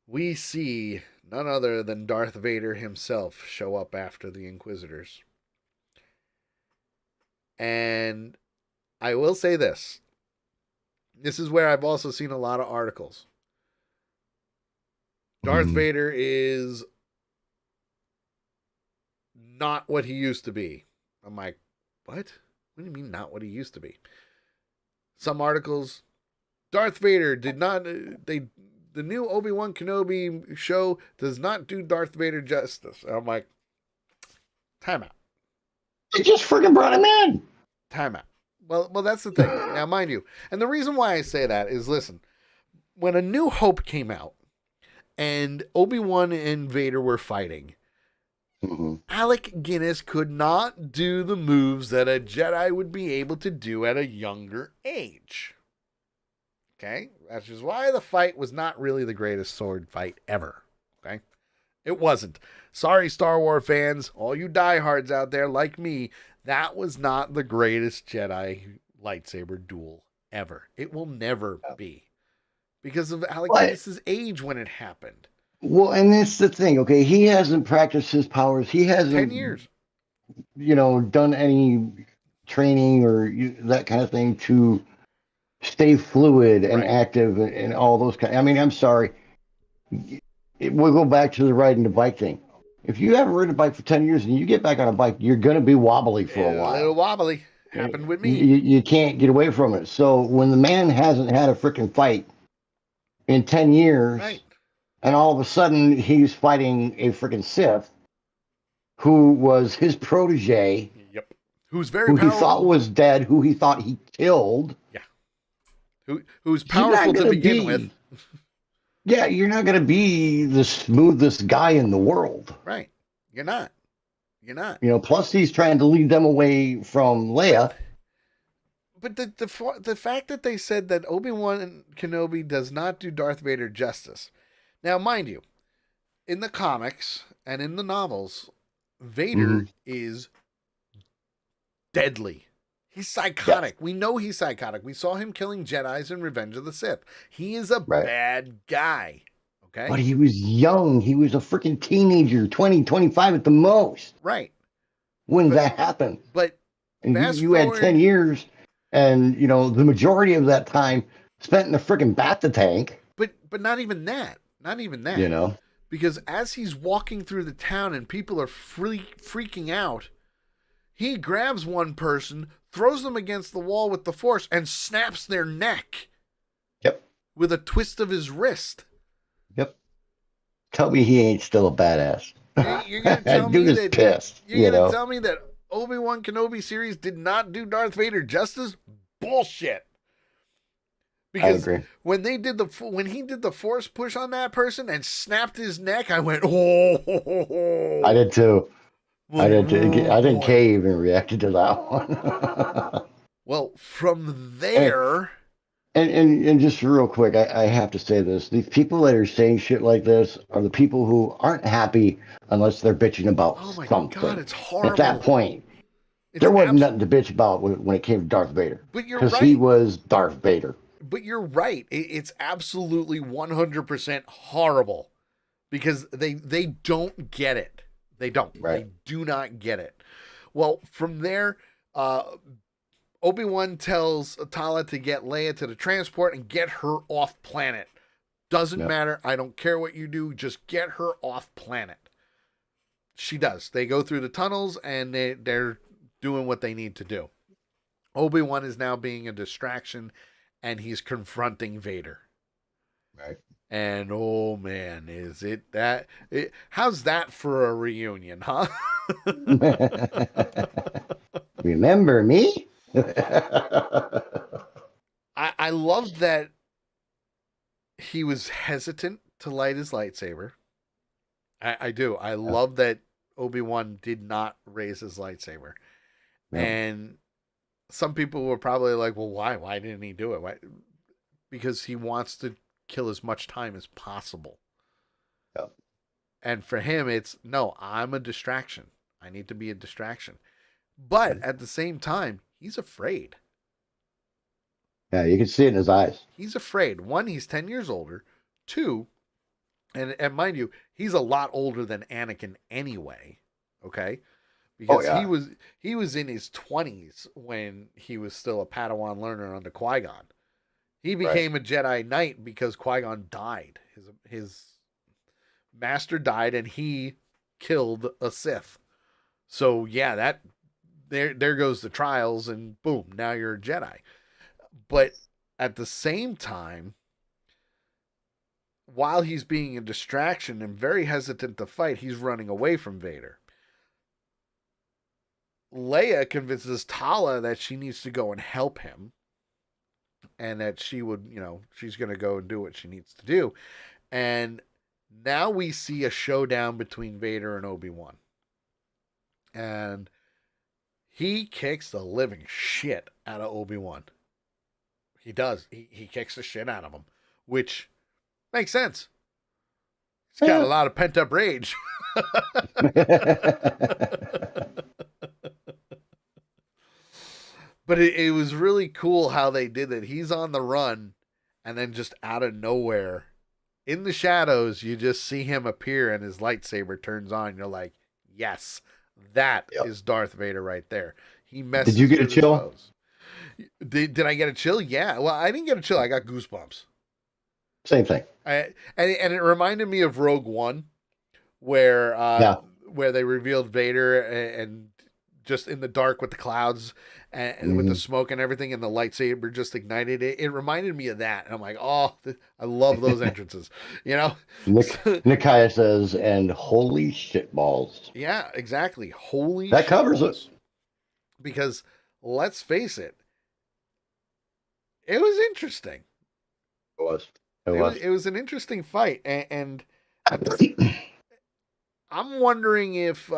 we see none other than Darth Vader himself show up after the Inquisitors. And I will say this. This is where I've also seen a lot of articles. Darth Vader is not what he used to be. I'm like, what? What do you mean not what he used to be? Some articles, Darth Vader did not, the new Obi-Wan Kenobi show does not do Darth Vader justice. And I'm like, time out. They just freaking brought him in. Time out. Well, that's the thing. Now, mind you, and the reason why I say that is, listen, when A New Hope came out and Obi-Wan and Vader were fighting, Alec Guinness could not do the moves that a Jedi would be able to do at a younger age. Okay? That's just why the fight was not really the greatest sword fight ever. Okay? It wasn't. Sorry, Star Wars fans, all you diehards out there like me, that was not the greatest Jedi lightsaber duel ever. It will never be. Because of Alec Guinness's age when it happened. Well, and that's the thing, okay? He hasn't practiced his powers. He hasn't 10 years. Done any training or that kind of thing to stay fluid and active and all those kind. I mean, I'm sorry. We'll go back to the riding the bike thing. If you haven't ridden a bike for 10 years and you get back on a bike, you're going to be wobbly for a while. A little wobbly. Happened with me. You can't get away from it. So when the man hasn't had a freaking fight in 10 years, and all of a sudden he's fighting a freaking Sith who was his protege. Yep. Who's very powerful. Who he thought was dead, who he thought he killed. Yeah. Who's powerful to begin with. Yeah, you're not going to be the smoothest guy in the world. Right. You're not. Plus he's trying to lead them away from Leia. But the fact that they said that Obi-Wan Kenobi does not do Darth Vader justice. Now, mind you, in the comics and in the novels, Vader is deadly. He's psychotic. Yeah. We know he's psychotic. We saw him killing Jedis in Revenge of the Sith. He is a bad guy. Okay? But he was young. He was a freaking teenager, 20, 25 at the most. Right. When that happened. But you had 10 years, and, the majority of that time spent in the freaking Bacta tank. But not even that. Not even that. Because as he's walking through the town and people are freaking out, he grabs one person, throws them against the wall with the Force, and snaps their neck. Yep. With a twist of his wrist. Yep. Tell me he ain't still a badass. You're going to tell me that pissed. You're going to tell me that Obi-Wan Kenobi series did not do Darth Vader justice? Bullshit. Because when he did the Force push on that person and snapped his neck, I went, oh. I did too. I didn't cave and reacted to that one. Well, from there. And just real quick, I have to say this. These people that are saying shit like this are the people who aren't happy unless they're bitching about something. God, it's horrible. At that point, there wasn't nothing to bitch about when it came to Darth Vader. But you're right. Because he was Darth Vader. But you're right. It's absolutely 100% horrible. Because they don't get it. They don't. Right. They do not get it. Well, from there, Obi-Wan tells Tala to get Leia to the transport and get her off planet. Doesn't matter. I don't care what you do. Just get her off planet. She does. They go through the tunnels and they're doing what they need to do. Obi-Wan is now being a distraction and he's confronting Vader. Right. And oh man, is it that? How's that for a reunion, huh? Remember me? I love that he was hesitant to light his lightsaber. I do. I Yeah. love that Obi-Wan did not raise his lightsaber. Yeah. And some people were probably like, well, why? Why didn't he do it? Why? Because he wants to kill as much time as possible. Yeah. And for him, it's no, I'm a distraction. I need to be a distraction. But at the same time, he's afraid. Yeah, you can see it in his eyes. He's afraid. One, he's 10 years older. Two, and mind you, he's a lot older than Anakin anyway. Okay? Oh Because yeah. he was in his 20s when he was still a Padawan learner under Qui-Gon. He Right. became a Jedi Knight because Qui-Gon died. His master died and he killed a Sith. So yeah, that there goes the trials and boom, now you're a Jedi. But at the same time, while he's being a distraction and very hesitant to fight, he's running away from Vader. Leia convinces Tala that she needs to go and help him and that she would, she's going to go and do what she needs to do. And now we see a showdown between Vader and Obi-Wan. And he kicks the living shit out of Obi-Wan. He does. He kicks the shit out of him, which makes sense. He's got a Yeah. lot of pent up rage. But it was really cool how they did it. He's on the run, and then just out of nowhere, in the shadows, you just see him appear, and his lightsaber turns on. You're like, yes, that Yep. is Darth Vader right there. He Did you messes get a with his chill? foes. Did I get a chill? Yeah. Well, I didn't get a chill. I got goosebumps. Same thing. And it reminded me of Rogue One, where Yeah. where they revealed Vader and just in the dark with the clouds and with the Hmm. smoke and everything, and the lightsaber just ignited it. It reminded me of that. And I'm like, oh, I love those entrances. You know, Nikaya says, and holy shit balls. yeah, exactly. Holy That shit covers it. balls. Because let's face it, it was interesting. It was. It was. It was an interesting fight, and at the, I'm wondering if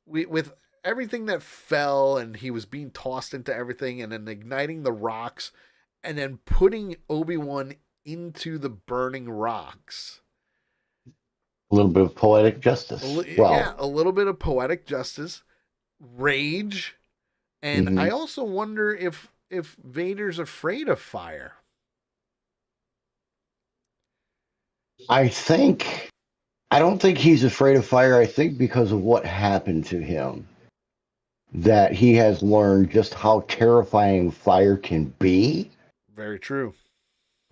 with everything that fell and he was being tossed into everything and then igniting the rocks and then putting Obi-Wan into the burning rocks. A little bit of poetic justice. Yeah, Well, a little bit of poetic justice, rage, and I mhm. also wonder if Vader's afraid of fire. I don't think he's afraid of fire. I think because of what happened to him, that he has learned just how terrifying fire can be, Very true.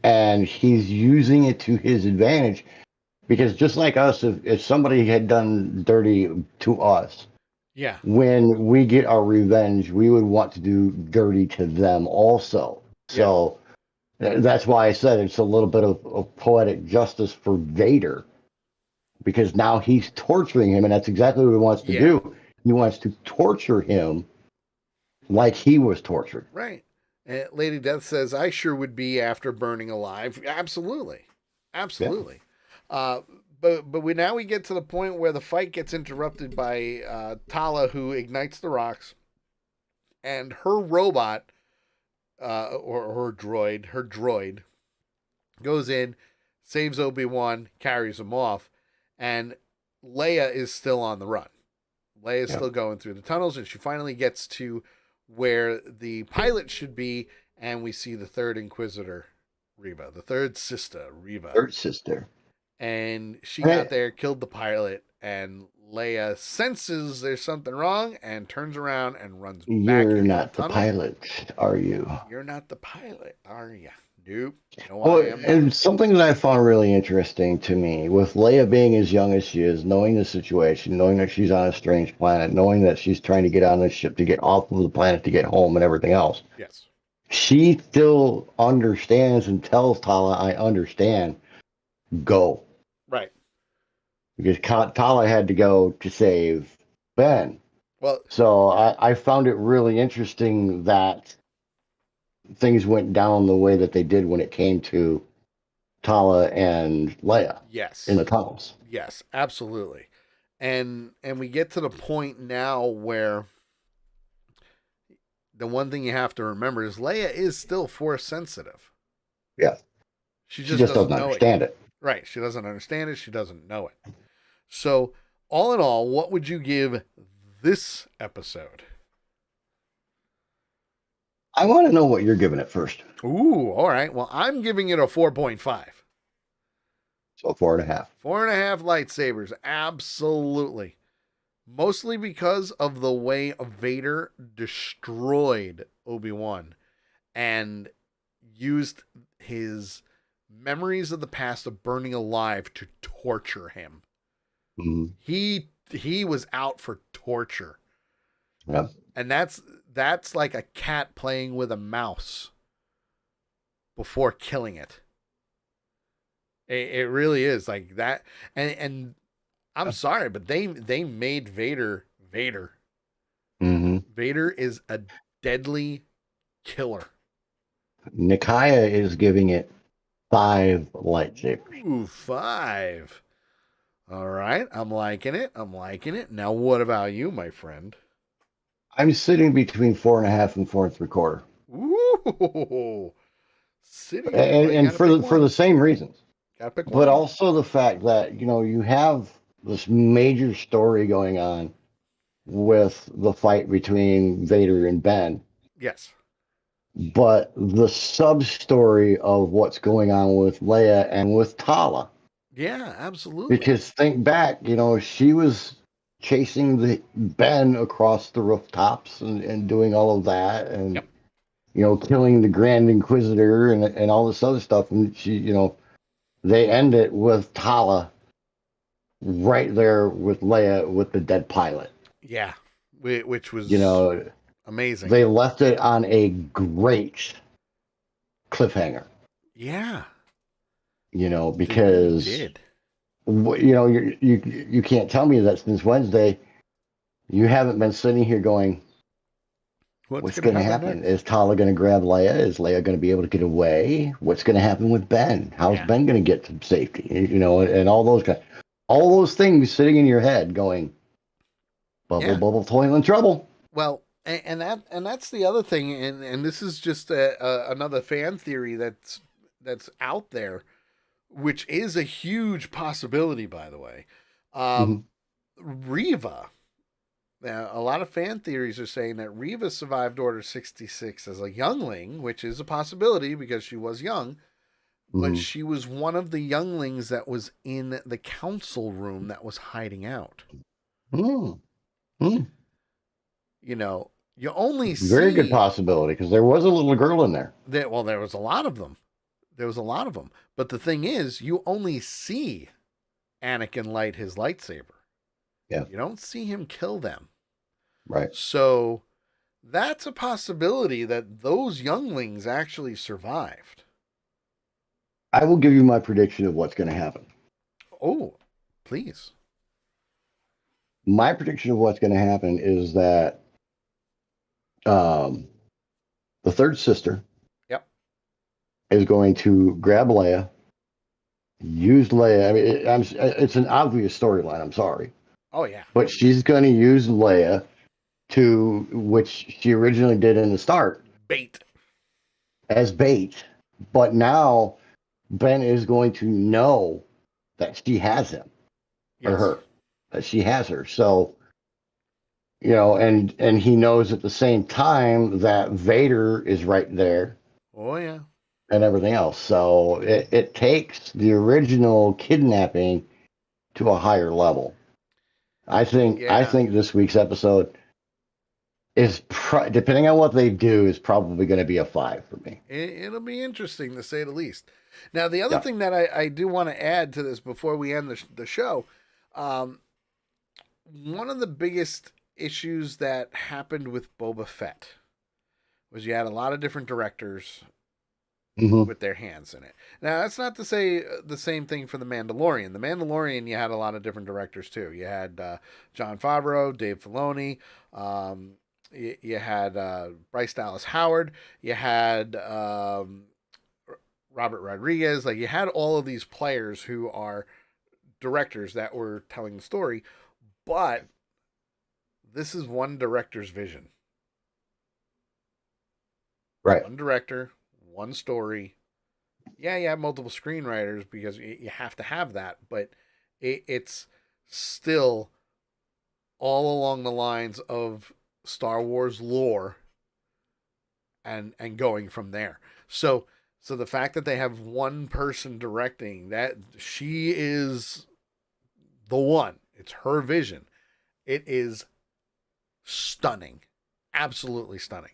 and he's using it to his advantage. Because just like us, if somebody had done dirty to us, Yeah. when we get our revenge, we would want to do dirty to them also. Yeah. So that's why I said it's a little bit of poetic justice for Vader, because now he's torturing him, and that's exactly what he wants to Yeah. do. He wants to torture him like he was tortured. Right. And Lady Death says, I sure would be after burning alive. Absolutely. Absolutely. But we get to the point where the fight gets interrupted by Tala, who ignites the rocks, and her robot, or her droid, goes in, saves Obi-Wan, carries him off, and Leia is still on the run. Leia's Yeah. still going through the tunnels, and she finally gets to where the pilot should be, and we see the third Inquisitor, Reva, the third sister, Reva. Third sister. And she got there, killed the pilot, and Leia senses there's something wrong and turns around and runs back You're into not the the tunnel. pilot, are you? You're not the pilot, are you? Nope. No, Well, I am and not. something that I found really interesting to me, with Leia being as young as she is, knowing the situation, knowing that she's on a strange planet, knowing that she's trying to get on this ship to get off of the planet to get home and everything else, Yes. she still understands and tells Tala, I understand, go. Right. Because Tala had to go to save Ben. Well, So I found it really interesting that things went down the way that they did when it came to Tala and Leia in Yes. the tunnels. Yes, absolutely. And we get to the point now where the one thing you have to remember is Leia is still force sensitive. Yeah, She she just just doesn't doesn't know it yet. understand it. Right. She doesn't understand it. She doesn't know it. So, all in all, what would you give this episode? I want to know what you're giving it first. Ooh, all right. Well, I'm giving it a 4.5. So 4.5. 4.5 lightsabers. Absolutely. Mostly because of the way Vader destroyed Obi-Wan and used his memories of the past of burning alive to torture him. Mm-hmm. He was out for torture. Yeah. And that's like a cat playing with a mouse before killing it. It really is like that. And I'm sorry, but they made Vader Vader. Mm-hmm. Vader is a deadly killer. Nikaya is giving it 5 lightsabers. Ooh, 5. All right, I'm liking it. I'm liking it. Now, what about you, my friend? I'm sitting between 4.5 and 4.75. Ooh, sitting. Well, you And gotta pick for the one. same reasons, Gotta pick but one. also the fact that you have this major story going on with the fight between Vader and Ben, Yes. but the sub story of what's going on with Leia and with Tala. Yeah, absolutely. Because think back, she was chasing the Ben across the rooftops and doing all of that, and Yep. killing the Grand Inquisitor and all this other stuff, and they end it with Tala right there with Leia with the dead pilot. Yeah, which You was know, amazing. they left it on a great cliffhanger. Yeah, they really Because did. you can't tell me that since Wednesday you haven't been sitting here going, What's what's gonna going to happen happen? next? Is Tala going to grab Leia? Is Leia going to be able to get away? What's going to happen with Ben? How's Yeah. Ben going to get to safety? And all those things sitting in your head going, bubble, Yeah. bubble, toil and trouble. Well, and that's the other thing, and this is just another fan theory that's out there, which is a huge possibility, by the way. Mm-hmm. Riva. Now, a lot of fan theories are saying that Riva survived Order 66 as a youngling, which is a possibility because she was young, but Mm-hmm. she was one of the younglings that was in the council room that was hiding out. Mm-hmm. You only Very good see possibility because there was a little girl in there. that, well, there was a lot of them. There was a lot of them. But the thing is, you only see Anakin light his lightsaber. Yeah. You don't see him kill them. Right. So that's a possibility that those younglings actually survived. I will give you my prediction of what's going to happen. Oh, please. My prediction of what's going to happen is that the third sister Yep. is going to grab Leia, use Leia. I mean, it's an obvious storyline. I'm sorry, Oh, yeah. but she's going to use Leia to which she originally did in the start Bait. as bait. But now Ben is going to know that she has him or Yes. her, that she has her. So and he knows at the same time that Vader is right there Oh, yeah. and everything else. So it takes the original kidnapping to a higher level. I Yeah. think this week's episode is depending on what they do is probably going to be a 5 for me. It'll be interesting to say the least. Now, the other Yeah. thing that I do want to add to this before we end the show, one of the biggest issues that happened with Boba Fett was you had a lot of different directors Mm-hmm. with their hands in it. Now, that's not to say the same thing for The Mandalorian. The Mandalorian, you had a lot of different directors too. You had John Favreau, Dave Filoni, you had Bryce Dallas Howard, you had Robert Rodriguez, like you had all of these players who are directors that were telling the story, but this is one director's vision. Right. One director, one story. Yeah, you have multiple screenwriters because you have to have that, but it's still all along the lines of Star Wars lore and going from there. So the fact that they have one person directing, that she is the one, it's her vision. It is stunning. Absolutely stunning.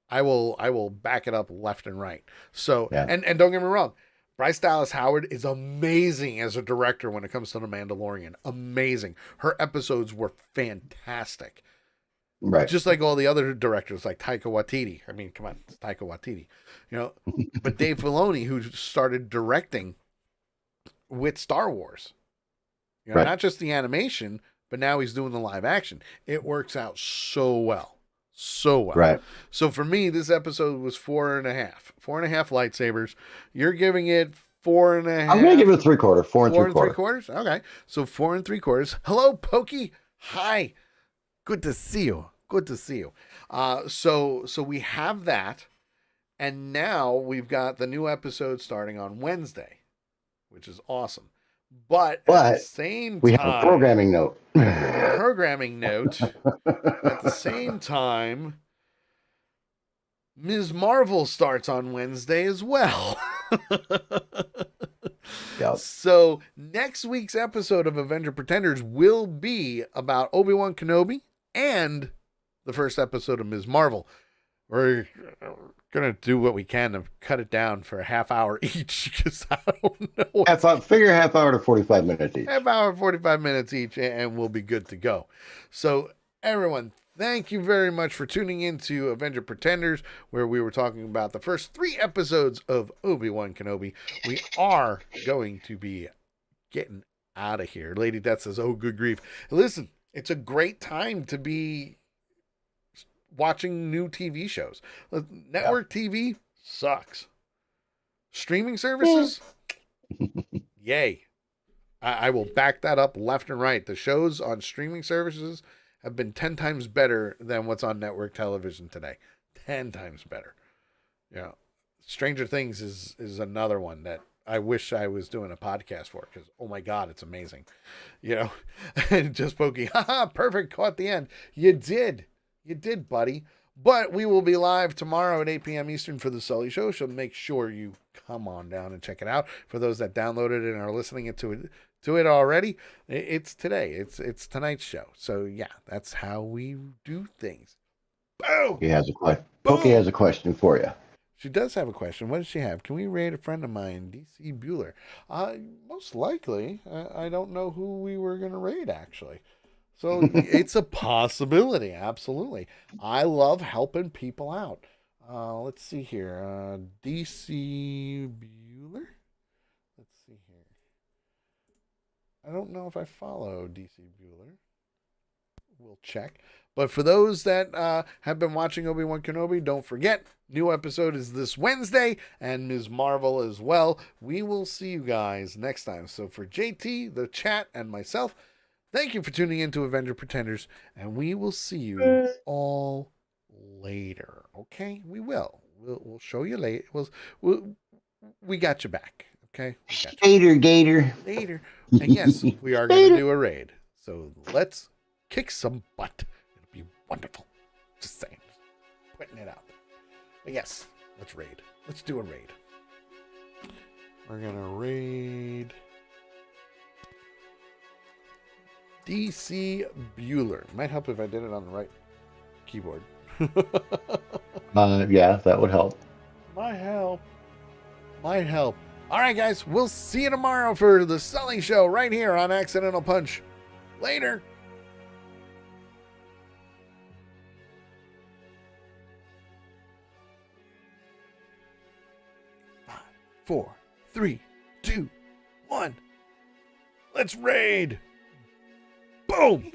I will back it up left and right. So, Yeah. and don't get me wrong, Bryce Dallas Howard is amazing as a director when it comes to The Mandalorian. Amazing. Her episodes were fantastic. Right. Just like all the other directors, like Taika Waititi. I mean, come on, it's Taika Waititi. You know, but Dave Filoni, who started directing with Star Wars, you know, Right. not just the animation, but now he's doing the live action. It works out so well. So well. Right. So for me, this episode was 4.5. 4.5 lightsabers. You're giving it 4.5. I'm going to give it a 3/4. 4 4 3/4. 3/4. Okay. So 4 3/4. Hello, Pokey. Hi. Good to see you. Good to see you. So we have that, and now we've got the new episode starting on Wednesday, which is awesome. But at the same we time, have a programming note. At the same time, Ms. Marvel starts on Wednesday as well. Yep. So next week's episode of Avenger Pretenders will be about Obi-Wan Kenobi and the first episode of Ms. Marvel. We're going to do what we can to cut it down for a half hour each because I don't know. Figure half hour to 45 minutes each. Half hour, 45 minutes each, and we'll be good to go. So, everyone, thank you very much for tuning into Avenger Pretenders, where we were talking about the first 3 episodes of Obi-Wan Kenobi. We are going to be getting out of here. Lady Death says, oh, good grief. Listen, it's a great time to be watching new TV shows. Network TV sucks. Streaming services, yay. I will back that up left and right. The shows on streaming services have been 10 times better than what's on network television today. 10 times better. You know, Stranger Things is another one that I wish I was doing a podcast for because, oh my God, it's amazing. You know, and just Pokey, haha, perfect, caught the end. You did, buddy. But we will be live tomorrow at 8 p.m. Eastern for the Sully Show, so make sure you come on down and check it out. For those that downloaded it and are listening to it already, it's today. It's tonight's show. So yeah, that's how we do things. Boom. He has a question. Pokey has a question for you. She does have a question. What does she have? Can we raid a friend of mine, DC Bueller? Most likely. I don't know who we were going to raid, actually. So it's a possibility. Absolutely. I love helping people out. Let's see here. DC Bueller. Let's see here. I don't know if I follow DC Bueller. We'll check. But for those that have been watching Obi-Wan Kenobi, don't forget, new episode is this Wednesday, and Ms. Marvel as well. We will see you guys next time. So for JT, the chat, and myself, thank you for tuning in to Avenger Pretenders, and we will see you all later. Okay? We will. We'll show you later. We got you back. Okay? Gator. Later. And yes, we are going to do a raid. So let's kick some butt. It'll be wonderful. Just saying. Just putting it out there. But yes, let's raid. Let's do a raid. We're going to raid DC Bueller. Might help if I did it on the right keyboard. Yeah, that would help. Might help. All right, guys. We'll see you tomorrow for the Sully Show right here on Accidental Punch. Later. 4, 3, 2, 1. Let's raid. Boom.